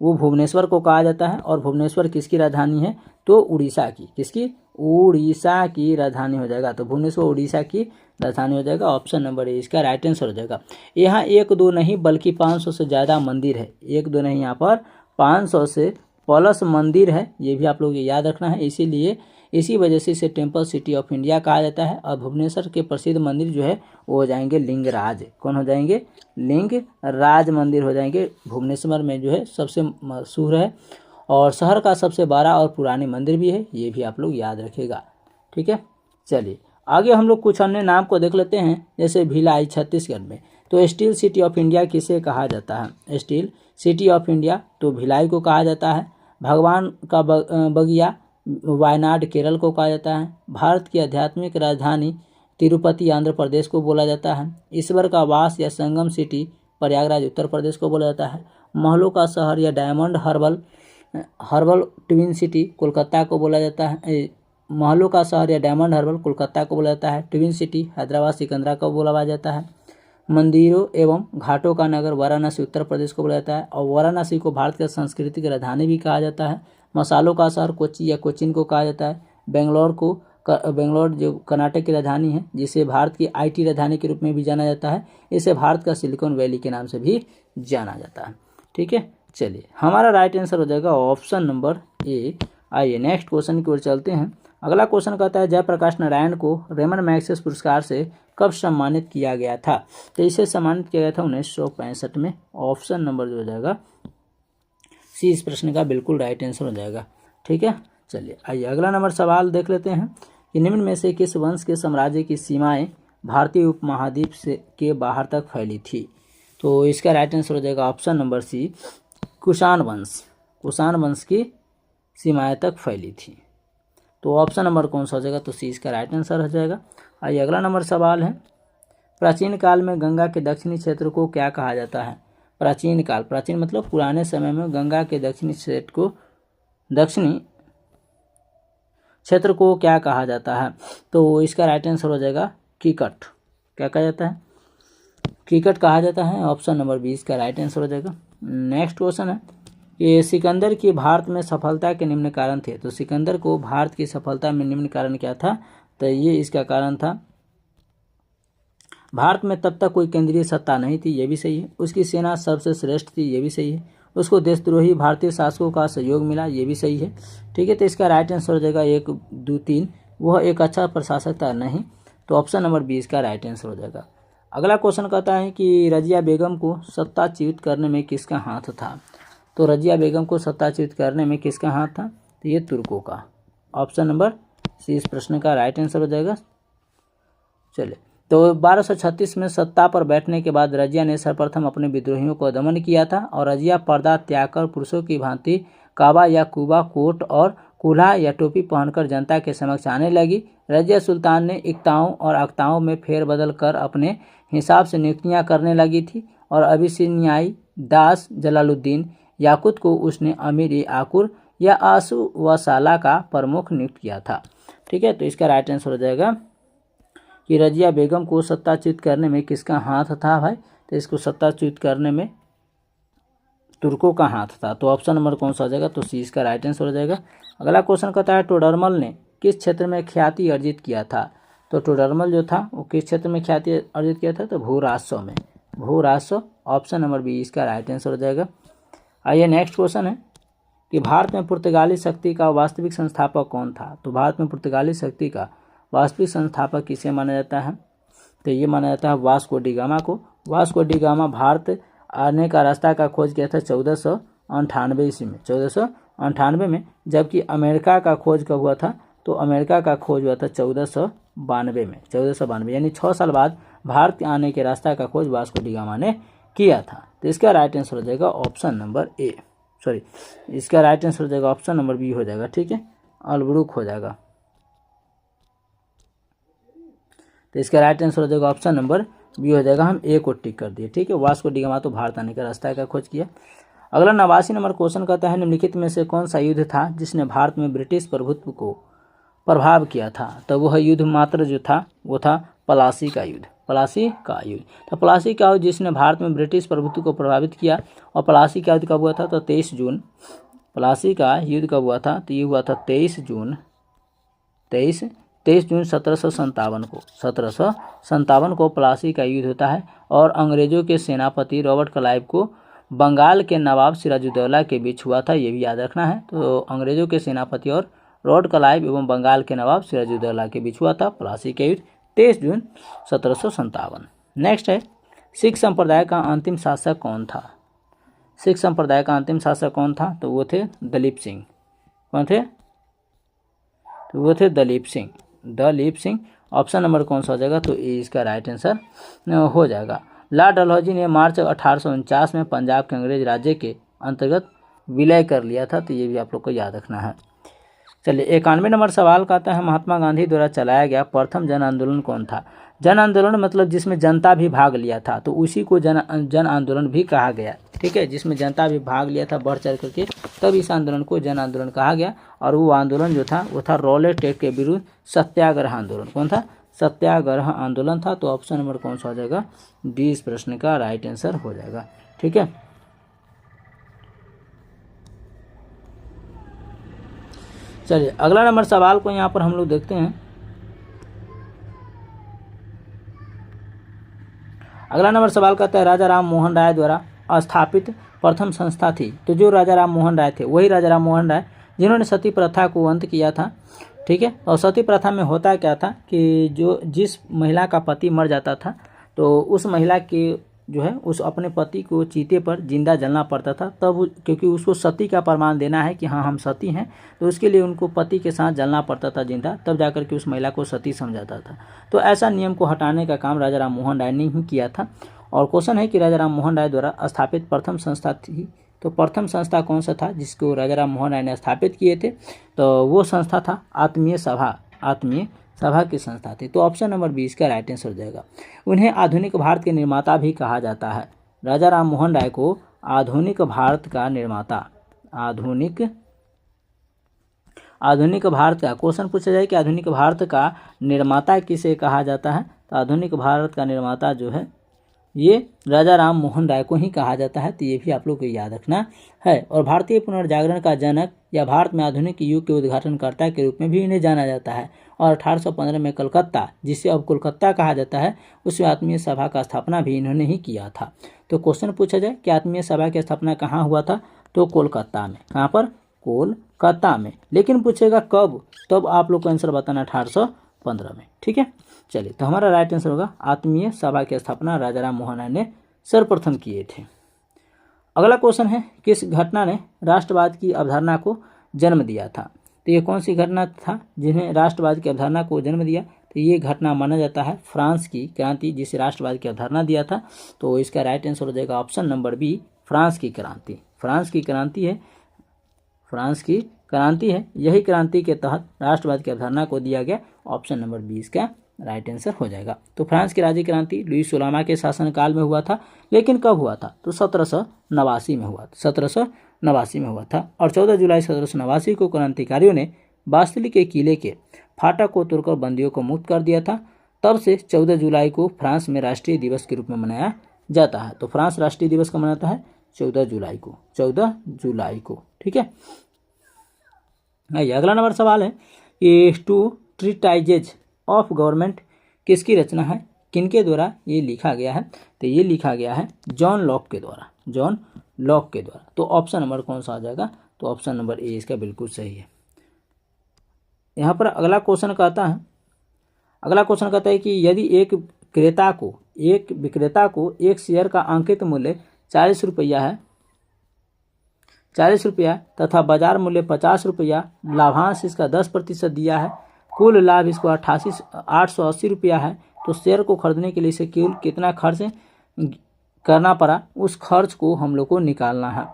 वो भुवनेश्वर को कहा जाता है। और भुवनेश्वर किसकी राजधानी है? तो उड़ीसा की। किसकी? उड़ीसा की राजधानी हो जाएगा। तो भुवनेश्वर उड़ीसा की राजधानी हो जाएगा। ऑप्शन नंबर ए इसका राइट आंसर हो जाएगा। यहाँ एक दो नहीं बल्कि 500 से ज़्यादा मंदिर है। एक दो नहीं, यहाँ पर 500 से प्लस मंदिर है। ये भी आप लोग याद रखना है। इसीलिए इसी वजह से इसे टेम्पल सिटी ऑफ इंडिया कहा जाता है। और भुवनेश्वर के प्रसिद्ध मंदिर जो है वो हो जाएंगे लिंगराज। कौन हो जाएंगे? लिंगराज मंदिर हो जाएंगे। भुवनेश्वर में जो है सबसे मशहूर है और शहर का सबसे बड़ा और पुरानी मंदिर भी है। ये भी आप लोग याद रखिएगा। ठीक है, चलिए आगे हम लोग कुछ अन्य नाम को देख लेते हैं। जैसे भिलाई छत्तीसगढ़ में, तो स्टील सिटी ऑफ इंडिया किसे कहा जाता है? स्टील सिटी ऑफ इंडिया तो भिलाई को कहा जाता है। भगवान का बगिया वायनाड केरल को कहा जाता है। भारत की आध्यात्मिक राजधानी तिरुपति आंध्र प्रदेश को बोला जाता है। ईश्वर का वास या संगम सिटी प्रयागराज उत्तर प्रदेश को बोला जाता है। महलों का शहर या diamond herbal twin city Kolkata को बोला जाता है। महलों का शहर या डायमंड हर्बल कोलकाता को बोला जाता है। ट्विन सिटी हैदराबाद सिकंदरा को बोला जाता है। मंदिरों एवं घाटों का नगर वाराणसी उत्तर प्रदेश को बोला जाता है। और वाराणसी को भारत की सांस्कृतिक राजधानी भी कहा जाता है। मसालों का शहर कोच्चि या कोचीन को कहा जाता है। बेंगलोर जो कर्नाटक की राजधानी है, जिसे भारत की IT राजधानी के रूप में भी जाना जाता है। इसे भारत का सिलिकॉन वैली के नाम से भी जाना जाता है। ठीक है, चलिए हमारा राइट आंसर हो जाएगा ऑप्शन नंबर ए। आइए नेक्स्ट क्वेश्चन की ओर चलते हैं। अगला क्वेश्चन कहता है जयप्रकाश नारायण को रेमन मैग्सेसे पुरस्कार से कब सम्मानित किया गया था? तो इसे सम्मानित किया गया था 1965 में। ऑप्शन नंबर जो हो जाएगा सी इस प्रश्न का बिल्कुल राइट आंसर हो जाएगा। ठीक है, चलिए आइए अगला नंबर सवाल देख लेते हैं कि निम्न में से किस वंश के साम्राज्य की सीमाएं भारतीय उपमहाद्वीप से के बाहर तक फैली थी? तो इसका राइट आंसर हो जाएगा ऑप्शन नंबर सी कुषाण वंश। कुषाण वंश की सीमाएं तक फैली थी। तो ऑप्शन नंबर कौन सा हो जाएगा? तो सी इसका राइट आंसर हो जाएगा। आइए अगला नंबर सवाल है, प्राचीन काल में गंगा के दक्षिणी क्षेत्र को क्या कहा जाता है? प्राचीन काल, प्राचीन मतलब पुराने समय में गंगा के दक्षिणी क्षेत्र को क्या कहा जाता है? तो इसका राइट आंसर हो जाएगा कीकट। क्या कहा जाता है? कीकट कहा जाता है। ऑप्शन नंबर 20 का राइट आंसर हो जाएगा। नेक्स्ट क्वेश्चन है कि सिकंदर की भारत में सफलता के निम्न कारण थे। तो सिकंदर को भारत की सफलता में निम्न कारण क्या था? तो ये इसका कारण था, भारत में तब तक कोई केंद्रीय सत्ता नहीं थी। ये भी सही है। उसकी सेना सबसे श्रेष्ठ थी। ये भी सही है। उसको देशद्रोही भारतीय शासकों का सहयोग मिला। ये भी सही है। ठीक है, तो इसका राइट आंसर हो जाएगा 1, 2, 3। वह एक अच्छा प्रशासक था। नहीं, तो ऑप्शन नंबर 20 का राइट आंसर हो जाएगा। अगला क्वेश्चन कहता है कि रजिया बेगम को सत्ताच्युत करने में किसका हाथ था? तो रजिया बेगम को सत्ताच्युत करने में किसका हाथ था? तो ये तुर्कों का। ऑप्शन नंबर सी इस प्रश्न का राइट आंसर हो जाएगा। चलिए, तो 1236 में सत्ता पर बैठने के बाद रजिया ने सर्वप्रथम अपने विद्रोहियों को दमन किया था। और रजिया पर्दा त्याग कर पुरुषों की भांति काबा या कुबा कोट और कुल्हा या टोपी पहनकर जनता के समक्ष आने लगी। रजिया सुल्तान ने इक्ताओं और अक्ताओं में फेरबदल कर अपने हिसाब से नियुक्तियां करने लगी थी। और अबिसिनियाई दास जलालुद्दीन याकुत को उसने अमीर आकुर या आसू व साला का प्रमुख नियुक्त किया था। ठीक है, तो इसका राइट आंसर हो जाएगा कि रजिया बेगम को सत्ताच्युत करने में किसका हाथ था भाई? तो इसको सत्ताच्युत करने में तुर्कों का हाथ था। तो ऑप्शन नंबर कौन सा हो जाएगा? तो सी इसका राइट आंसर हो जाएगा। अगला क्वेश्चन कहता है टोडरमल ने किस क्षेत्र में ख्याति अर्जित किया था? तो टोडरमल जो था वो किस क्षेत्र में ख्याति अर्जित किया था? तो भूराजस्व में। भूराजस्व, ऑप्शन नंबर 20 इसका राइट आंसर हो जाएगा। आइए नेक्स्ट क्वेश्चन है कि भारत में पुर्तगाली शक्ति का वास्तविक संस्थापक कौन था? तो भारत में पुर्तगाली शक्ति का वास्तविक संस्थापक किसे माना जाता है? तो ये माना जाता है वास्को डी गामा को। वास्को डी गामा भारत आने का रास्ता का खोज किया था 1498 ईस्वी में। 1498 में, जबकि अमेरिका का खोज कब हुआ था? तो अमेरिका का खोज हुआ था 1492 में। 1492 यानी 6 साल बाद भारत के आने के रास्ता का खोज वास्को डी गामा ने किया था। तो इसका राइट आंसर हो जाएगा ऑप्शन नंबर ए। इसका राइट आंसर हो जाएगा ऑप्शन नंबर बी हो जाएगा। ठीक है, अलब्रुक हो जाएगा। तो इसका राइट आंसर हो जाएगा ऑप्शन नंबर बी हो जाएगा। हम ए को टिक कर दिए। ठीक है, वास्को डी गामा तो भारत आने का रास्ता का खोज किया। अगला 89 नंबर क्वेश्चन कहता है निम्नलिखित में से कौन सा युद्ध था जिसने भारत में ब्रिटिश प्रभुत्व को प्रभाव किया था। तो वह युद्ध मात्र जो था वो था प्लासी का युद्ध। प्लासी का युद्ध, तो प्लासी का युद्ध जिसने भारत में ब्रिटिश प्रभुत्व को प्रभावित किया। और प्लासी का युद्ध कब हुआ था, तो 23 जून। प्लासी का युद्ध कब हुआ था, तो ये हुआ था 23 जून 1757 को प्लासी का युद्ध होता है। और अंग्रेजों के सेनापति रॉबर्ट क्लाइव को बंगाल के नवाब सिराजुद्दौला के बीच हुआ था, ये भी याद रखना है। तो अंग्रेजों के सेनापति और रॉबर्ट क्लाइव एवं बंगाल के नवाब सिराजुद्दौला के बीच हुआ था प्लासी का युद्ध 23 जून 1757। नेक्स्ट है सिख संप्रदाय का अंतिम शासक कौन था। सिख संप्रदाय का अंतिम शासक कौन था, तो वो थे दलीप सिंह। कौन थे, तो वो थे दलीप सिंह। ऑप्शन नंबर कौन सा हो जाएगा, तो ये इसका राइट आंसर हो जाएगा। लॉर्ड डलहौजी ने मार्च 1849 में पंजाब के अंग्रेज राज्य के अंतर्गत विलय कर लिया था, तो ये भी आप लोग को याद रखना है। चलिए 91 नंबर सवाल का आता है महात्मा गांधी द्वारा चलाया गया प्रथम जन आंदोलन कौन था। जन आंदोलन मतलब जिसमें जनता भी भाग लिया था, तो उसी को जन आंदोलन भी कहा गया। ठीक है, जिसमें जनता भी भाग लिया था बढ़ चढ़ करके, तब इस आंदोलन को जन आंदोलन कहा गया। और वो आंदोलन जो था वो था रॉलेट एक्ट के विरुद्ध सत्याग्रह आंदोलन। कौन था, सत्याग्रह आंदोलन था। तो ऑप्शन नंबर कौन सा हो जाएगा, डी इस प्रश्न का राइट आंसर हो जाएगा। ठीक है, चलिए अगला नंबर सवाल को यहाँ पर हम लोग देखते हैं। अगला नंबर सवाल कहता है राजा राम मोहन राय द्वारा स्थापित प्रथम संस्था थी। तो जो राजा राम मोहन राय थे वही राजा राम मोहन राय जिन्होंने सती प्रथा को अंत किया था। ठीक है, और सती प्रथा में होता क्या था कि जिस महिला का पति मर जाता था तो उस महिला के जो है उस अपने पति को चीते पर जिंदा जलना पड़ता था। तब क्योंकि उसको सती का प्रमाण देना है कि हाँ हम सती हैं, तो उसके लिए उनको पति के साथ जलना पड़ता था जिंदा, तब जाकर के उस महिला को सती समझाता था। तो ऐसा नियम को हटाने का काम राजा राम मोहन राय ने ही किया था। और क्वेश्चन है कि राजा राम मोहन राय द्वारा स्थापित प्रथम संस्था थी, तो प्रथम संस्था कौन सा था जिसको राजा राम मोहन राय ने स्थापित किए थे। तो वो संस्था था आत्मीय सभा की संस्था थी। तो ऑप्शन नंबर 20 का राइट आंसर हो जाएगा। उन्हें आधुनिक भारत के निर्माता भी कहा जाता है। राजा राम मोहन राय को आधुनिक भारत का निर्माता, आधुनिक भारत का क्वेश्चन पूछा जाए कि आधुनिक भारत का निर्माता किसे कहा जाता है, तो आधुनिक भारत का निर्माता जो है ये राजा राम मोहन राय को ही कहा जाता है। तो ये भी आप लोग को याद रखना है। और भारतीय पुनर्जागरण का जनक या भारत में आधुनिक युग के उद्घाटनकर्ता के रूप में भी इन्हें जाना जाता है। और 1815 में कलकत्ता, जिसे अब कोलकाता कहा जाता है, उसमें आत्मीय सभा का स्थापना भी इन्होंने ही किया था। तो क्वेश्चन पूछा जाए कि आत्मीय सभा की स्थापना कहाँ हुआ था, तो कोलकाता में। कहाँ पर, कोलकाता में। लेकिन पूछेगा कब, तब आप लोग को आंसर बताना 1815 में। ठीक है, चलिए तो हमारा राइट आंसर होगा आत्मीय सभा की स्थापना राजा राम मोहन राय ने सर्वप्रथम किए थे। अगला क्वेश्चन है किस घटना ने राष्ट्रवाद की अवधारणा को जन्म दिया था। तो ये कौन सी घटना था जिन्हें राष्ट्रवाद की अवधारणा को जन्म दिया, तो ये घटना माना जाता है फ्रांस की क्रांति, जिसे राष्ट्रवाद की अवधारणा दिया था। तो इसका राइट आंसर हो जाएगा ऑप्शन नंबर बी, फ्रांस की क्रांति। फ्रांस की क्रांति है, यही क्रांति के तहत राष्ट्रवाद की अवधारणा को दिया गया। ऑप्शन नंबर 20 का राइट आंसर हो जाएगा। तो फ्रांस की राज्य क्रांति लुई सोलामा के शासनकाल में हुआ था, लेकिन कब हुआ था, तो 1789 में हुआ। 1789 में हुआ था। और 14 जुलाई 1789 को क्रांतिकारियों ने बास्तिल के किले के फाटक को तोड़कर बंदियों को मुक्त कर दिया था। तब से 14 जुलाई को फ्रांस में राष्ट्रीय दिवस के रूप में मनाया जाता है। तो फ्रांस राष्ट्रीय दिवस कब मनाता है, 14 जुलाई को। ठीक है, अगला नंबर सवाल है कि टू ट्रीटाइजेज ऑफ गवर्नमेंट किसकी रचना है, किनके द्वारा ये लिखा गया है। तो ये लिखा गया है जॉन लॉक के द्वारा। तो ऑप्शन नंबर कौन सा आ जाएगा, तो ऑप्शन नंबर ए इसका बिल्कुल सही है। यहाँ पर अगला क्वेश्चन कहता है कि यदि एक विक्रेता को एक शेयर का अंकित मूल्य 40 रुपया तथा बाजार मूल्य 50 रुपया, लाभांश इसका 10% दिया है, कुल लाभ इसको 880 रुपया है, तो शेयर को खरीदने के लिए इसे कुल कितना खर्च करना पड़ा, उस खर्च को हम लोग को निकालना है।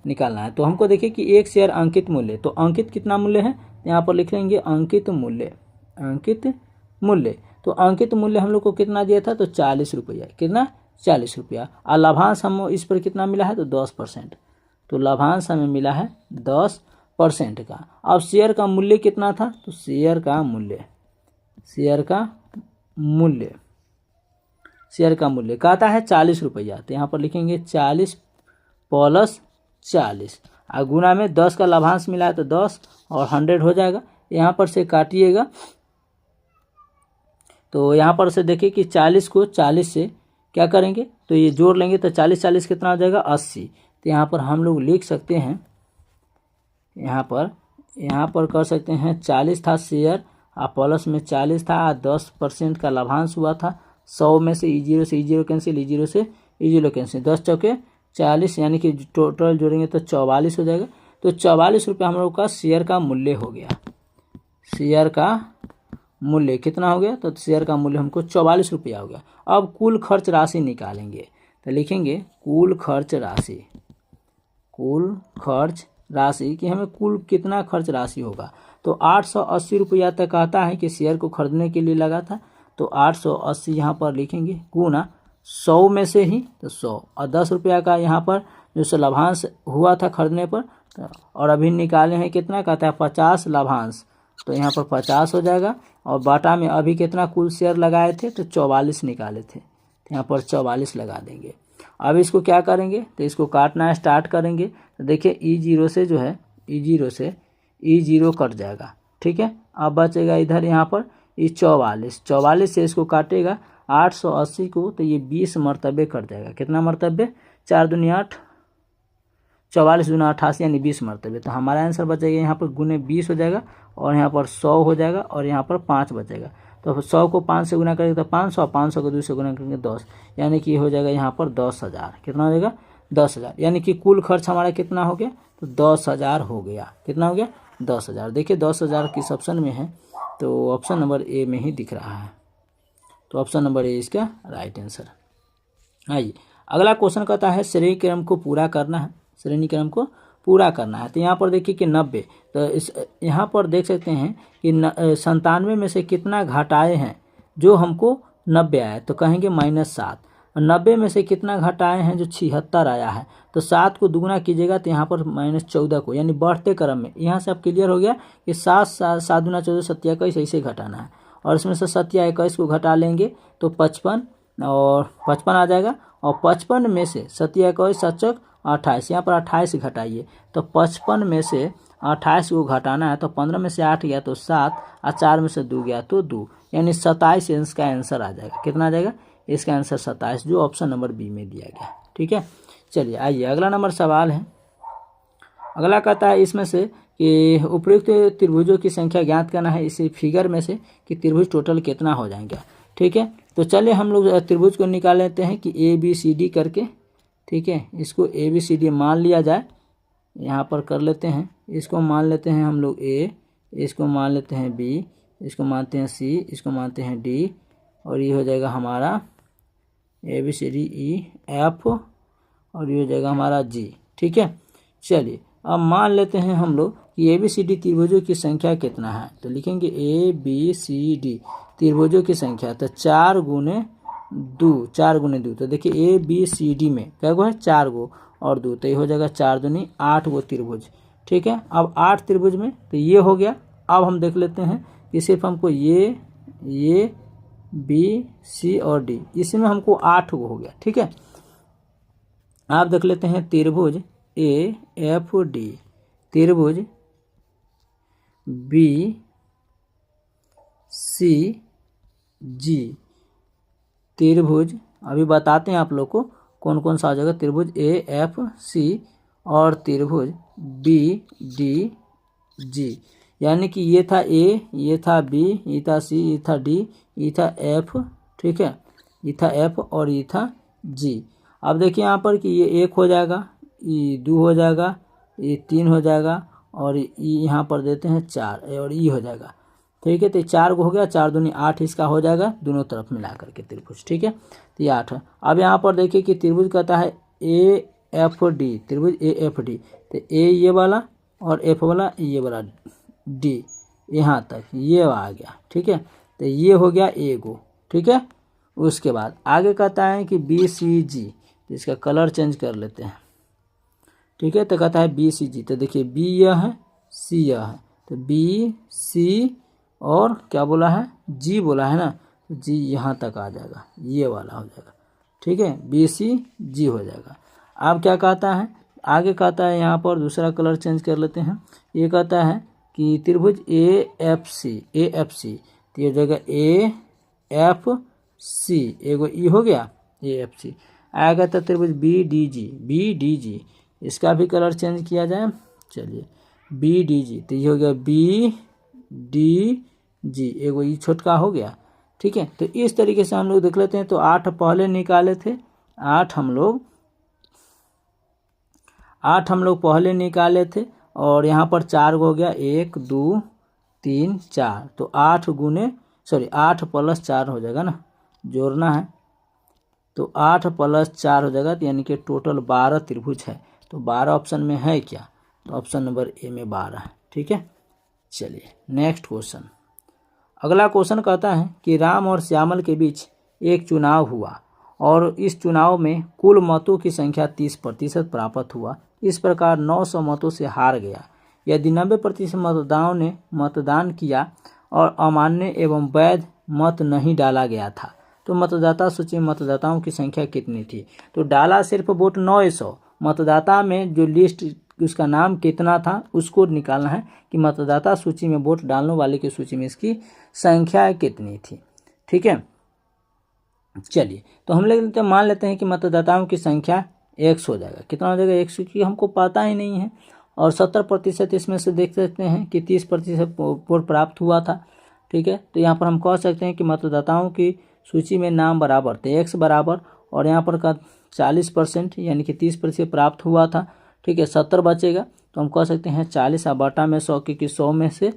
निकालना है। तो हमको देखिए कि एक शेयर अंकित मूल्य, तो अंकित कितना मूल्य है, यहाँ पर लिख लेंगे अंकित मूल्य। तो अंकित मूल्य हम लोग को कितना दिया था, तो 40 रुपया। कितना, 40 रुपया। और लाभांश हम इस पर कितना मिला है तो 10%, तो लाभांश हमें मिला है 10% का। अब शेयर का मूल्य कितना था तो शेयर का मूल्य कहता है 40 रुपया, तो यहाँ पर लिखेंगे 40 प्लस 40 और गुना में 10 का लाभांश मिला है तो 10 और 100 हो जाएगा। यहाँ पर से काटिएगा तो यहाँ पर से देखिए कि 40 को 40 से क्या करेंगे तो ये जोड़ लेंगे तो 40 कितना हो जाएगा 80। तो यहाँ पर हम लोग लिख सकते हैं, यहाँ पर कर सकते हैं 40 था शेयर और प्लस में 40 था और 10% का लाभांश हुआ था। 100 में से E0 कैंसिल, E0 से E0 कैंसिल, 10 चौके 40 यानी कि टोटल जोड़ेंगे तो 44 हो जाएगा। तो 44 रुपये हम लोग का शेयर का मूल्य हो गया। शेयर का मूल्य कितना हो गया तो शेयर का मूल्य हमको 44 रुपया हो गया। अब कुल खर्च राशि निकालेंगे तो लिखेंगे कुल खर्च राशि कि हमें कुल कितना खर्च राशि होगा। तो 880 रुपया तक कहता है कि शेयर को खरीदने के लिए लगा था, तो 880 यहाँ पर लिखेंगे गुना 100 में से ही तो 100 और 10 रुपया का यहाँ पर जो लाभांश हुआ था खरीदने पर, और अभी निकाले हैं कितना कहता है 50 लाभांश, तो यहाँ पर 50 हो जाएगा। और बाटा में अभी कितना कुल शेयर लगाए थे तो 44 निकाले थे, तो यहाँ पर 44 लगा देंगे। अब इसको क्या करेंगे तो इसको काटना स्टार्ट करेंगे तो देखिए E0 से जो है E0 कट जाएगा, ठीक है। अब बचेगा इधर यहाँ पर ये 44 से इसको काटेगा 880 को, तो ये 20 मरतबे कट जाएगा। कितना मरतबे 4 दूनी 8, 44 दूना 88 यानी 20 मरतबे। तो हमारा आंसर बचेगा यहाँ पर गुने 20 हो जाएगा और यहाँ पर 100 हो जाएगा और यहाँ पर 5 बचेगा। तो 100 को 5 से गुना करेंगे तो 500, 500 को 2 से गुना करेंगे 10, यानी कि हो जाएगा यहाँ पर 10,000। कितना हो जाएगा 10,000, यानी कि कुल खर्च हमारा कितना हो गया तो 10,000 हो गया। कितना हो गया 10,000। देखिए 10,000 किस ऑप्शन में है तो ऑप्शन नंबर ए में ही दिख रहा है, तो ऑप्शन नंबर ए इसका राइट आंसर। आइए अगला क्वेश्चन कहता है श्रेणी क्रम को पूरा करना है, तो यहाँ पर देखिए कि 90, तो इस यहाँ पर देख सकते हैं कि 97 में से कितना घटाए हैं जो हमको 90 आया, तो कहेंगे -7। 90 में से कितना घटाए हैं जो 76 आया है, तो 7 को दुगुना कीजिएगा तो यहाँ पर -14 को, यानी बढ़ते क्रम में। यहाँ से अब क्लियर हो गया कि 7 दूना 14 7 21 ऐसे घटाना है, और इसमें से 7 21 को घटा लेंगे तो 55 और 55 आ जाएगा। और 55 में से 7 21 7 28, यहाँ पर 28 घटाइए तो 55 में से 28 को घटाना है, तो 15 में से 8 गया तो 7 और 4 में से 2 गया तो 2, यानी 27 इसका आंसर आ जाएगा। कितना आ जाएगा इसका आंसर 27, जो ऑप्शन नंबर बी में दिया गया। ठीक है, चलिए आइए अगला नंबर सवाल है। अगला कहता है इसमें से कि उपयुक्त त्रिभुजों की संख्या ज्ञात करना है इसी फिगर में से कि त्रिभुज टोटल कितना हो जाएगा। ठीक है, तो चलिए हम लोग त्रिभुज को निकाल लेते हैं कि ABCD करके। ठीक है, इसको ABCD मान लिया जाए, यहाँ पर कर लेते हैं। इसको मान लेते हैं हम लोग A, इसको मान लेते हैं B, इसको मानते हैं C, इसको मानते हैं D, और ये हो जाएगा हमारा ABCDEF, और ये हो जाएगा हमारा G। ठीक है, चलिए अब मान लेते हैं हम लोग कि ABCD त्रिभुजों की संख्या कितना है, तो लिखेंगे ABCD त्रिभुजों की संख्या, तो 4 गुने 2, तो देखिए ABCD में क्या गो है 4 गो और 2, तो ये हो जाएगा 4 दूनी 8 गो त्रिभुज। ठीक है, अब 8 त्रिभुज में तो ये हो गया। अब हम देख लेते हैं कि सिर्फ हमको ये B C और D, इसमें हमको 8 गो हो गया। ठीक है, आप देख लेते हैं त्रिभुज AFD, त्रिभुज BCG, त्रिभुज अभी बताते हैं आप लोग को कौन कौन सा आ जाएगा, त्रिभुज AFC और त्रिभुज BDG, यानी कि ये था A, ये था B, ये था C, ये था D, ये था F। ठीक है, ये था F और ये था G। अब देखिए यहाँ पर कि ये 1 हो जाएगा, ये 2 हो जाएगा, ये 3 हो जाएगा, और यहाँ पर देते हैं 4 और ये हो जाएगा। ठीक है, तो 4 को हो गया, 4 दूनी 8 इसका हो जाएगा दोनों तरफ मिला करके त्रिभुज। ठीक है, तो ये 8 है। अब यहाँ पर देखिए कि त्रिभुज कहता है AFD, त्रिभुज AFD, तो A ये वाला और F वाला ये वाला D यहाँ तक ये आ गया। ठीक है, तो ये हो गया A गो। ठीक है, उसके बाद आगे कहता है कि BCG, तो इसका कलर चेंज कर लेते हैं। ठीक है, तो कहता है BCG, तो देखिए B यह है, C यह है, तो BC और क्या बोला है, G बोला है ना, तो G यहाँ तक आ जाएगा, ये वाला हो जाएगा। ठीक है, BCG हो जाएगा। अब क्या कहता है, आगे कहता है यहाँ पर दूसरा कलर चेंज कर लेते हैं। ये कहता है कि त्रिभुज AFC, तो ये जगह AFC, एगो ई हो गया AFC। आएगा तो त्रिभुज BDG, इसका भी कलर चेंज किया जाए। चलिए BDG, तो ये हो गया BDG, एगो ई छोटका हो गया। ठीक है, तो इस तरीके से हम लोग देख लेते हैं। तो 8 पहले निकाले थे, 8 हम लोग पहले निकाले थे, और यहाँ पर 4 हो गया, 1 2 3 4, तो 8 + 4 हो जाएगा ना, जोड़ना है, तो 8 + 4 हो जाएगा, तो यानी कि टोटल 12 त्रिभुज है। तो 12 ऑप्शन में है क्या, तो ऑप्शन नंबर ए में 12 है। ठीक है, चलिए नेक्स्ट क्वेश्चन। अगला क्वेश्चन कहता है कि राम और श्यामल के बीच एक चुनाव हुआ और इस चुनाव में कुल मतों की संख्या 30% प्राप्त हुआ। इस प्रकार 900 मतों से हार गया। यदि 90% मतदाताओं ने मतदान किया और अमान्य एवं वैध मत नहीं डाला गया था, तो मतदाता सूची में मतदाताओं की संख्या कितनी थी। तो डाला सिर्फ वोट 900, मतदाता में जो लिस्ट उसका नाम कितना था उसको निकालना है कि मतदाता सूची में वोट डालने वाले की सूची में इसकी संख्या कितनी थी। ठीक है, चलिए तो हम लोग मान लेते हैं कि मतदाताओं की संख्या 100 हो जाएगा। कितना हो जाएगा, 100, की हमको पता ही नहीं है। और 70% इसमें से देख सकते हैं कि 30% वोट प्राप्त हुआ था। ठीक है, तो यहाँ पर हम कह सकते हैं कि मतदाताओं की सूची में नाम बराबर थे, x बराबर, और यहाँ पर का 40% यानी कि 30% प्राप्त हुआ था। ठीक है, 70 बचेगा, तो हम कह सकते हैं 40 बटा में 100, क्योंकि 100 में से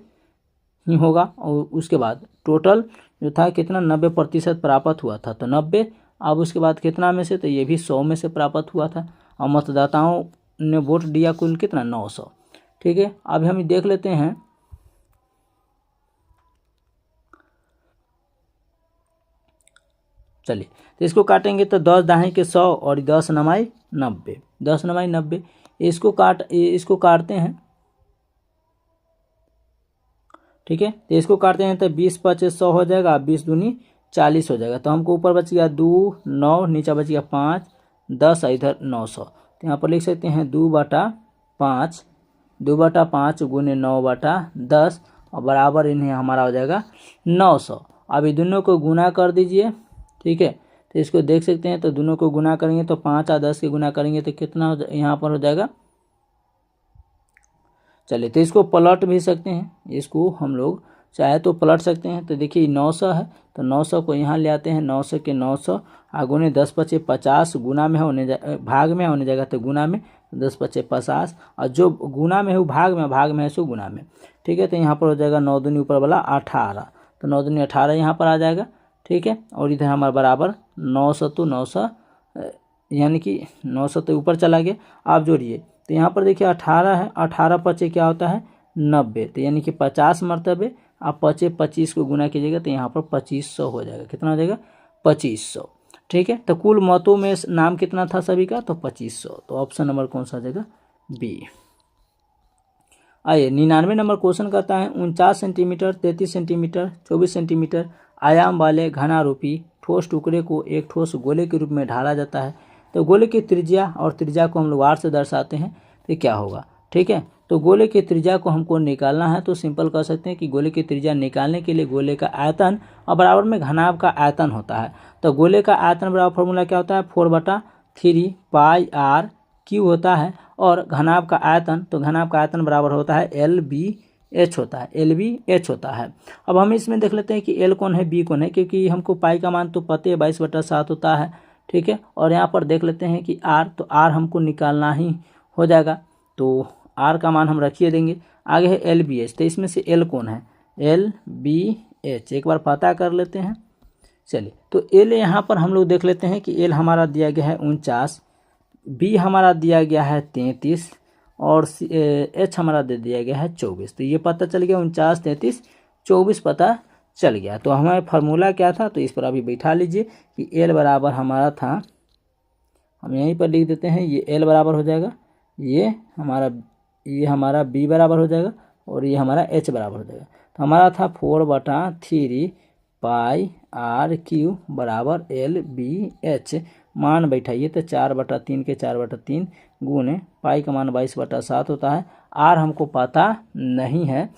ही होगा। और उसके बाद टोटल जो था कितना, 90% प्राप्त हुआ था, तो 90। अब उसके बाद कितना में से, तो ये भी 100 में से प्राप्त हुआ था, और मतदाताओं ने वोट दिया कुल कितना, 900। ठीक है, अभी हम देख लेते हैं। चलिए तो इसको काटेंगे, तो 10 दाहें के 100 और 10 नमाई 90, 10 नमाई 90, इसको काटते हैं। ठीक है, तो इसको काटते हैं, तो 20 × 5 = 100 हो जाएगा, 20 दूनी 40 हो जाएगा। तो हमको ऊपर बच गया 2 9, नीचे बच गया 5 10, इधर 900। तो यहाँ पर लिख सकते हैं 2/5 गुने 9/10, और बराबर इन्हें हमारा हो जाएगा 900। अभी दोनों को गुना कर दीजिए। ठीक है, तो इसको देख सकते हैं, तो दोनों को गुना करेंगे तो 5 और 10 के गुना करेंगे तो कितना यहाँ पर हो जाएगा। चलिए तो इसको पलट भी सकते हैं, इसको हम लोग चाहे तो पलट सकते हैं। तो देखिए 900 है, तो 900 को यहाँ ले आते हैं, 900 के 900 गुने 10 × 5 = 50, गुना में होने भाग में होने जाएगा, तो गुना में 10 × 5 = 50, और जो गुना में है वो भाग में है सो गुना में। ठीक है, तो यहाँ पर हो जाएगा 9 दूनी ऊपर वाला 18, तो 9 दूनी 18 यहाँ पर आ जाएगा। ठीक है, और इधर हमारा बराबर 900 तो 900, यानी कि 900 तो ऊपर चला गया। आप जोड़िए, तो यहाँ पर देखिए 18 है, 18 × 5 क्या होता है, 90, तो यानी कि 50 मरतबे आप 25 को गुना कीजिएगा, तो यहाँ पर 2500 हो जाएगा। कितना हो जाएगा, 2500। ठीक है, तो कुल मतों में नाम कितना था सभी का, तो 2500। तो ऑप्शन नंबर कौन सा हो जाएगा, बी। आइए 99 नंबर क्वेश्चन कहता है 49 सेंटीमीटर, 33 सेंटीमीटर, 24 सेंटीमीटर आयाम वाले घनारूपी ठोस टुकड़े को एक ठोस गोले के रूप में ढाला जाता है। तो गोले की त्रिज्या और त्रिज्या को हम लोग r से दर्शाते हैं, तो क्या होगा। ठीक है, तो गोले की त्रिज्या को हमको निकालना है, तो सिंपल कह सकते हैं कि गोले की त्रिज्या निकालने के लिए गोले का आयतन और बराबर में घनाभ का आयतन होता है। तो गोले का आयतन बराबर फॉर्मूला क्या होता है, 4/3 πr³ होता है, और घनाभ का आयतन, तो घनाभ का आयतन बराबर होता है LBH होता है, LBH होता है। अब हम इसमें देख लेते हैं कि L कौन है, B कौन है, क्योंकि हमको पाई का मान तो पते 22/7 होता है। ठीक है, और यहाँ पर देख लेते हैं कि R, तो R हमको निकालना ही हो जाएगा, तो R का मान हम रखिए देंगे। आगे है LBH, तो इसमें से L कौन है, LBH एक बार पता कर लेते हैं। चलिए तो L यहाँ पर हम लोग देख लेते हैं कि L हमारा दिया गया है 49, B हमारा दिया गया है 33, और H हमारा दे दिया गया है 24। तो ये पता चल गया 49 33 24 पता चल गया। तो हमारा फार्मूला क्या था, तो इस पर अभी बैठा लीजिए कि एल बराबर हमारा था, हम यहीं पर लिख देते हैं, ये एल बराबर हो जाएगा, ये हमारा बी बराबर हो जाएगा और ये हमारा एच बराबर हो जाएगा। तो हमारा था 4/3 पाई आर क्यू बराबर एल बी एच। मान बैठाइए तो 4/3 के 4/3 गुने पाई का मान 22/7 होता है। आर हमको पता नहीं है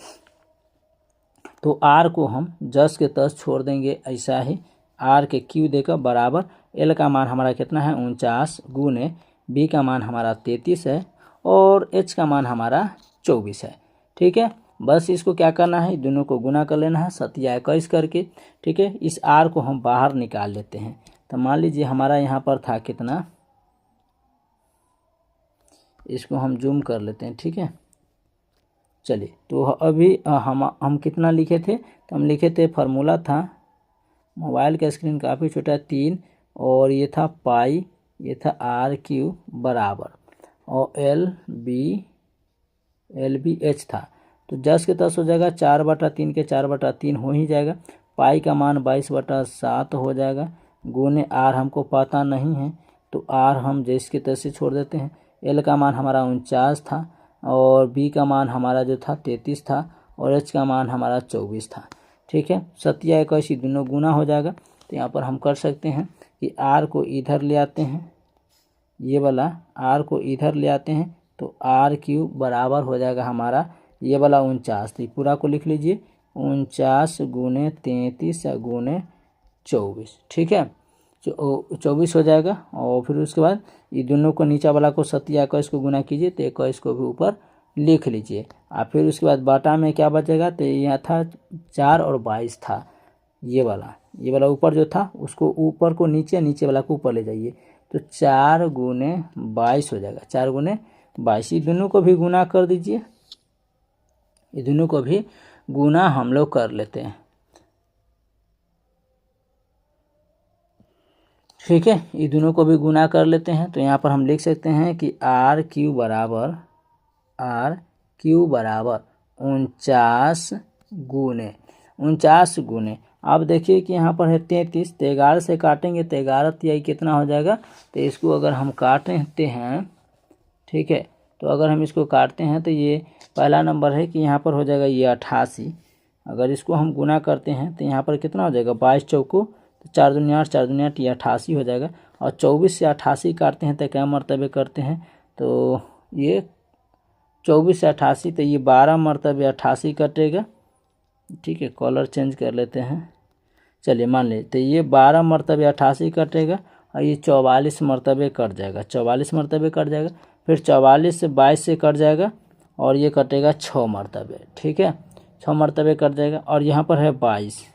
तो आर को हम जस के तस छोड़ देंगे ऐसा ही, आर के क्यू देकर बराबर एल का मान हमारा कितना है 49 गुने बी का मान हमारा 33 है और एच का मान हमारा 24 है। ठीक है, बस इसको क्या करना है, दोनों को गुना कर लेना है 7 या 21 करके। ठीक है, इस आर को हम बाहर निकाल लेते हैं। तो मान लीजिए हमारा यहाँ पर था कितना, इसको हम जूम कर लेते हैं। ठीक है, चलिए तो अभी हम कितना लिखे थे, तो हम लिखे थे फार्मूला था, मोबाइल का स्क्रीन काफ़ी छोटा है, 3 और ये था पाई, ये था आर क्यू बराबर और एल बी एच था। तो 10 के 10 हो जाएगा, 4/3 के 4/3 हो ही जाएगा, पाई का मान 22/7 हो जाएगा गुने आर हमको पता नहीं है तो आर हम जैसे के तैसे छोड़ देते हैं। एल का मान हमारा 49 था और बी का मान हमारा जो था 33 था और एच का मान हमारा 24 था। ठीक है, 7 या 21 दोनों गुना हो जाएगा। तो यहाँ पर हम कर सकते हैं कि आर को इधर ले आते हैं, ये वाला आर को इधर ले आते हैं तो आर क्यू बराबर हो जाएगा हमारा ये वाला 49। तो पूरा को लिख लीजिए 49 गुने 33 गुने 24। ठीक है, 24 हो जाएगा और फिर उसके बाद ये दोनों को नीचा वाला को 7 या 21 को गुना कीजिए तो 21 को भी ऊपर लिख लीजिए। और फिर उसके बाद बाटा में क्या बचेगा, तो यहाँ था 4 और 22 था, ये वाला ऊपर जो था उसको ऊपर को नीचे, नीचे वाला को ऊपर ले जाइए तो 4 गुने 22 हो जाएगा, 4 गुने 22। ये दोनों को भी गुना कर दीजिए, ये दोनों को भी गुना हम लोग कर लेते हैं। ठीक है, ये दोनों को भी गुना कर लेते हैं। तो यहाँ पर हम लिख सकते हैं कि आर क्यू बराबर 49 गुने अब देखिए कि यहाँ पर है 33, तो 11 से काटेंगे तो 11 तिहाई कितना हो जाएगा, तो इसको अगर हम काटते हैं, ठीक है, तो अगर हम इसको काटते हैं तो ये पहला नंबर है कि यहाँ पर हो जाएगा ये 88। अगर इसको हम गुना करते हैं तो यहाँ पर कितना हो जाएगा 22 चौको, तो 4 दूनी 8, 4 दूनी 8, ये 88 हो जाएगा। और 24 से 88 काटते हैं तो क्या मरतबे करते हैं, तो ये 24 से 88, तो ये 12 मरतबे 88 कटेगा। ठीक है, कलर चेंज कर लेते हैं, चलिए मान लीजिए तो ये 12 मरतबे 88 कटेगा और ये 44 मरतबे कट जाएगा, 44 मरतबे कट जाएगा। फिर 44 से 22 से कट जाएगा और ये कटेगा 6 मरतबे। ठीक है, 6 मरतबे कट जाएगा और यहाँ पर है 22।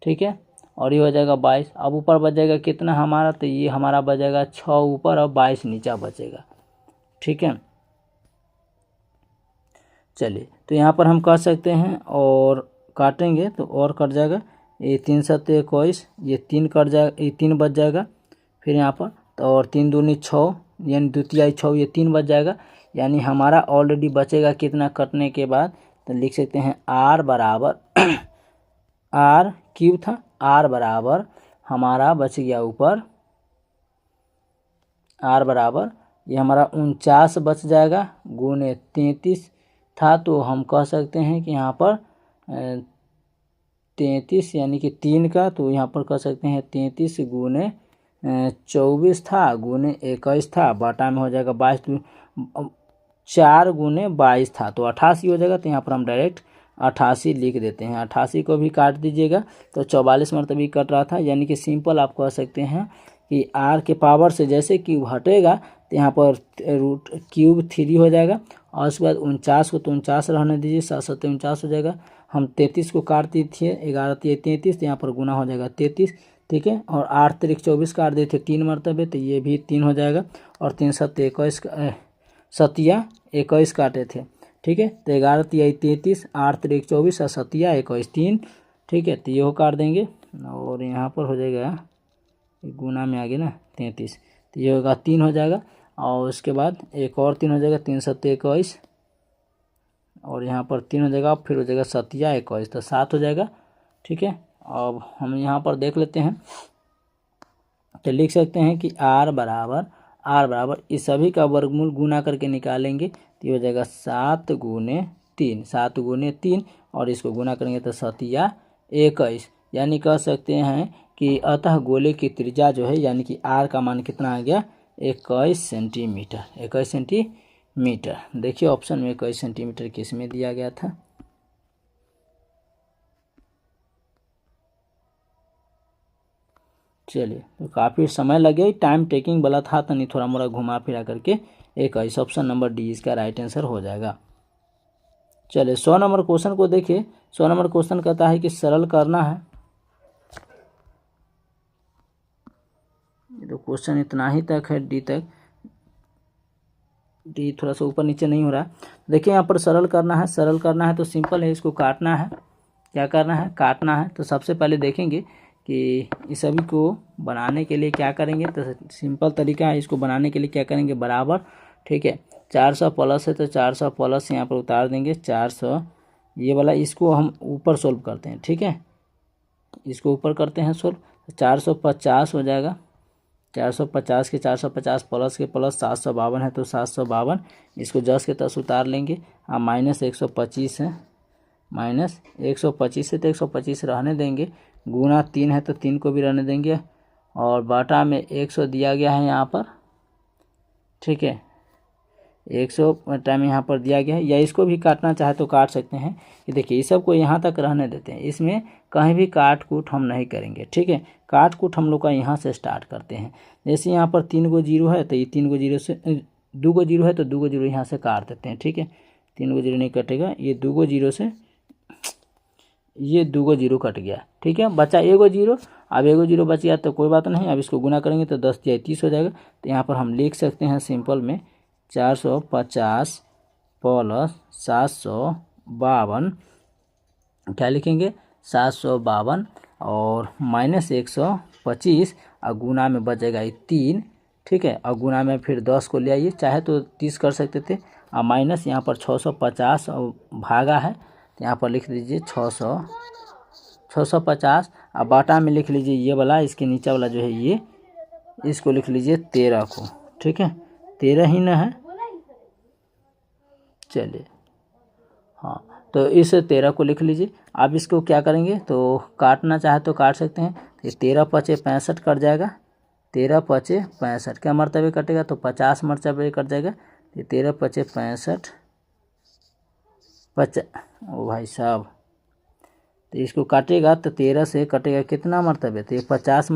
ठीक है, और ये हो जाएगा 22। अब ऊपर बचेगा कितना हमारा, तो ये हमारा बचेगा 6 ऊपर और 22 नीचा बचेगा। ठीक है, चलिए तो यहाँ पर हम कर सकते हैं और काटेंगे तो और कट जाएगा, ये 3 7 21, ये 3 कट जाएगा, ये 3 बच जाएगा। फिर यहाँ पर तो और 3 दूनी 6 यानी द्वितीय 6, ये 3 बच जाएगा। यानी हमारा ऑलरेडी बचेगा कितना कटने के बाद, तो लिख सकते हैं आर बराबर आर क्यूब था, आर बराबर हमारा बच गया ऊपर, आर बराबर ये हमारा 49 बच जाएगा गुने 33 था। तो हम कह सकते हैं कि यहाँ पर 33 यानी कि 3 का, तो यहाँ पर कह सकते हैं 33 गुने 24 था गुने 21 था, बाटा में हो जाएगा 22, 4 गुने 22 था तो 88 हो जाएगा। तो यहाँ पर हम डायरेक्ट 88 लिख देते हैं। 88 को भी काट दीजिएगा तो 44 मरतबे कट रहा था, यानी कि सिंपल आप कह सकते हैं कि आर के पावर से जैसे क्यूब हटेगा तो यहाँ पर रूट क्यूब 3 हो जाएगा। और उसके बाद 49 को तो 49 रहने दीजिए, 7 7 49 हो जाएगा। हम 33 को काट दिए थे, 11 3 33, तो यहाँ पर गुना हो जाएगा 33। ठीक है, और 8 3 24 काट दिए थे 3 मरतबे, तो ये भी 3 हो जाएगा। और 3 7 21, 7 21 काटे थे। ठीक है, तो 11 3 33, 8 3 24 और 7 21 3। ठीक है, तो ये हो काट देंगे और यहाँ पर हो जाएगा गुना में आगे ना 33, तो ये होगा 3 हो जाएगा। और उसके बाद एक और 3 हो जाएगा, 3 7 21 और यहाँ पर 3 हो जाएगा, फिर हो जाएगा 7 21, तो 7 हो जाएगा। ठीक है, अब हम यहाँ पर देख लेते हैं, तो लिख सकते हैं कि r बराबर इस सभी का वर्गमूल गुना करके निकालेंगे तो ये हो जाएगा 7 गुने 3 और इसको गुना करेंगे तो 7या 21, यानी कह सकते हैं कि अतः गोले की त्रिज्या जो है यानी कि r का मान कितना आ गया 21 सेंटीमीटर। 21 सेंटीमीटर, देखिए ऑप्शन में 21 सेंटीमीटर किस में दिया गया था। चलिए, तो काफ़ी समय लगे, टाइम टेकिंग वाला था तो नहीं, थोड़ा मोड़ा घुमा फिरा करके 21, ऑप्शन नंबर डी इसका राइट आंसर हो जाएगा। चलिए 100 नंबर क्वेश्चन को देखिए। 100 नंबर क्वेश्चन कहता है कि सरल करना है, तो क्वेश्चन इतना ही तक है, डी थोड़ा सा ऊपर नीचे नहीं हो रहा। देखिए यहाँ पर सरल करना है तो सिंपल है, इसको काटना है। क्या करना है? काटना है। तो सबसे पहले देखेंगे कि इस सभी को बनाने के लिए क्या करेंगे, तो सिंपल तरीका है, इसको बनाने के लिए क्या करेंगे, बराबर, ठीक है, 400 प्लस है तो 400 प्लस यहाँ पर उतार देंगे 400, ये वाला इसको हम ऊपर सोल्व करते हैं, ठीक है, इसको ऊपर करते हैं सोल्व, 450 हो जाएगा, 450 के 450 प्लस के प्लस 752 है तो 752, इसको 10 के 10 उतार लेंगे, माइनस 125 है, माइनस 125 है तो 125 रहने देंगे, गुना 3 है तो 3 को भी रहने देंगे, और बाटा में 100 दिया गया है यहाँ पर, ठीक है, 100 टाइम यहाँ पर दिया गया है, या इसको भी काटना चाहे तो काट सकते हैं। कि देखिए इस सब को यहाँ तक रहने देते हैं, इसमें कहीं भी काट कूट हम नहीं करेंगे, ठीक है, काट कूट हम लोग का यहाँ से स्टार्ट करते हैं। जैसे यहाँ पर 3 गो जीरो है तो ये 3 गो जीरो से 2 गो जीरो है तो 2 गो जीरो यहाँ से काट देते हैं, ठीक है, 3 गो जीरो नहीं कटेगा, ये 2 गो जीरो से ये 2 गो जीरो कट गया, ठीक है, बचा 1 गो जीरो। अब 1 गो जीरो बच गया तो कोई बात नहीं, अब इसको गुना करेंगे तो 10 या 30 हो जाएगा। तो यहाँ पर हम लिख सकते हैं सिंपल में 450 प्लस 752, क्या लिखेंगे 752 और माइनस 125 और गुना में बचेगा 3, ठीक है, और गुना में फिर 10 को ले आइए, चाहे तो 30 कर सकते थे, और माइनस यहाँ पर 650 और भागा है तो यहाँ पर लिख दीजिए 650, और बाटा में लिख लीजिए ये वाला, इसके नीचे वाला जो है ये, इसको लिख लीजिए 13 को, ठीक है, 13 ही ना है, चलिए हाँ, तो इस 13 को लिख लीजिए। अब इसको क्या करेंगे, तो काटना चाहे तो काट सकते हैं, तो 13 पचे 65 कट जाएगा, 13 पचे 65 क्या मरतबे कटेगा, तो 50 मरतबे कट जाएगा, तो 13 पचे 65 ओ भाई साहब, तो इसको काटेगा तो 13 से कटेगा कितना मरतबे, तो ये 50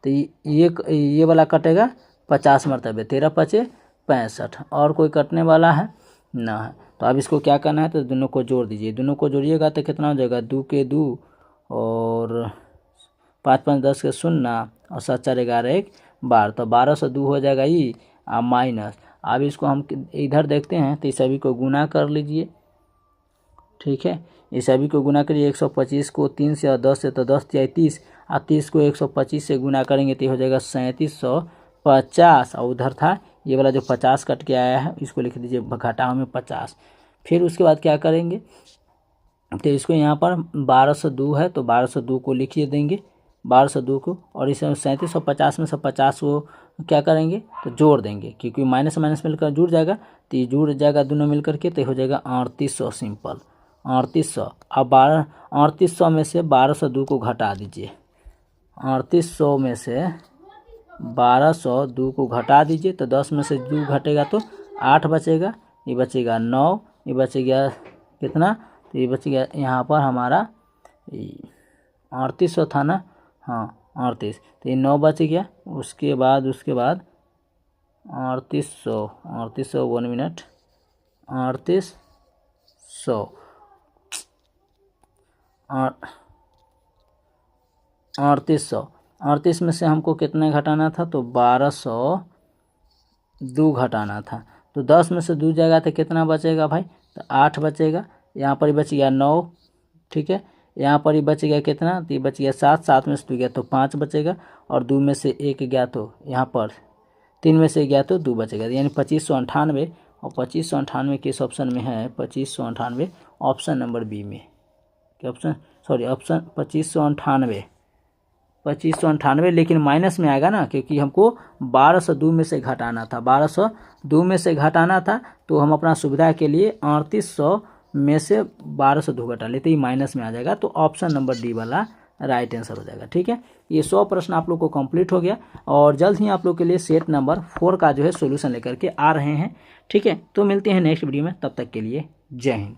तो ये वाला कटेगा 50 मरतबे, 13 पचे 65, और कोई कटने वाला है ना है। तो अब इसको क्या करना है, तो दोनों को जोड़ दीजिए, दोनों को जोड़िएगा तो कितना हो जाएगा, 2 के 2 और 5 5 10 के 0 और 7 4 11 1 12, तो 12 से 2 हो जाएगा ये, माइनस। अब इसको हम इधर देखते हैं तो इस सभी को गुना कर लीजिए, ठीक है, इस सभी को गुना करिए, 125 को 3 से और 10 से तो 10 या 30, और 30 को 125 से गुना करेंगे तो हो जाएगा 3750, और उधर था ये वाला जो 50 कट के आया है, इसको लिख दीजिए घटाओ में 50। फिर उसके बाद क्या करेंगे, तो इसको यहाँ पर 1202 है तो 1202 को लिखिए देंगे, 1202 को, और इसे 3750 में से 50 को क्या करेंगे, तो जोड़ देंगे, क्योंकि माइनस माइनस मिलकर जुड़ जाएगा, तो ये जुड़ जाएगा दोनों मिलकर के, तो हो जाएगा 3800, सिंपल 3800। अब 3800 में से 1202 को घटा दीजिए, 3800 में से 1202 को घटा दीजिए, तो 10 में से 2 घटेगा तो 8 बचेगा, ये बचेगा 9, ये बचेगा कितना, तो ये बच गया यहाँ पर हमारा 3800 था ना, हाँ 38, तो ये 9 बच गया, उसके बाद 3800 1 मिनट, 38 में से हमको कितने घटाना था, तो 1202 घटाना था, तो 10 में से 2 जाएगा तो कितना बचेगा भाई, तो 8 बचेगा, यहाँ पर ही बच गया 9, ठीक है, यहाँ पर ही बच गया कितना, तो ये बच गया 7, 7 में से 2 गया तो 5 बचेगा, और 2 में से 1 गया तो यहाँ पर 3 में से गया तो 2 बचेगा, यानी 2598, और 2598 किस ऑप्शन में है, 2598 ऑप्शन नंबर बी में, क्या ऑप्शन, सॉरी ऑप्शन 2598, लेकिन माइनस में आएगा ना, क्योंकि हमको 1202 में से घटाना था, 1202 में से घटाना था, तो हम अपना सुविधा के लिए 3800 में से 1202 घटा लेते ही माइनस में आ जाएगा, तो ऑप्शन नंबर डी वाला राइट आंसर हो जाएगा। ठीक है, ये 100 प्रश्न आप लोग को कंप्लीट हो गया और जल्द ही आप लोग के लिए सेट नंबर 4 का जो है सोल्यूशन लेकर के आ रहे हैं। ठीक है, तो मिलते हैं नेक्स्ट वीडियो में, तब तक के लिए जय हिंद।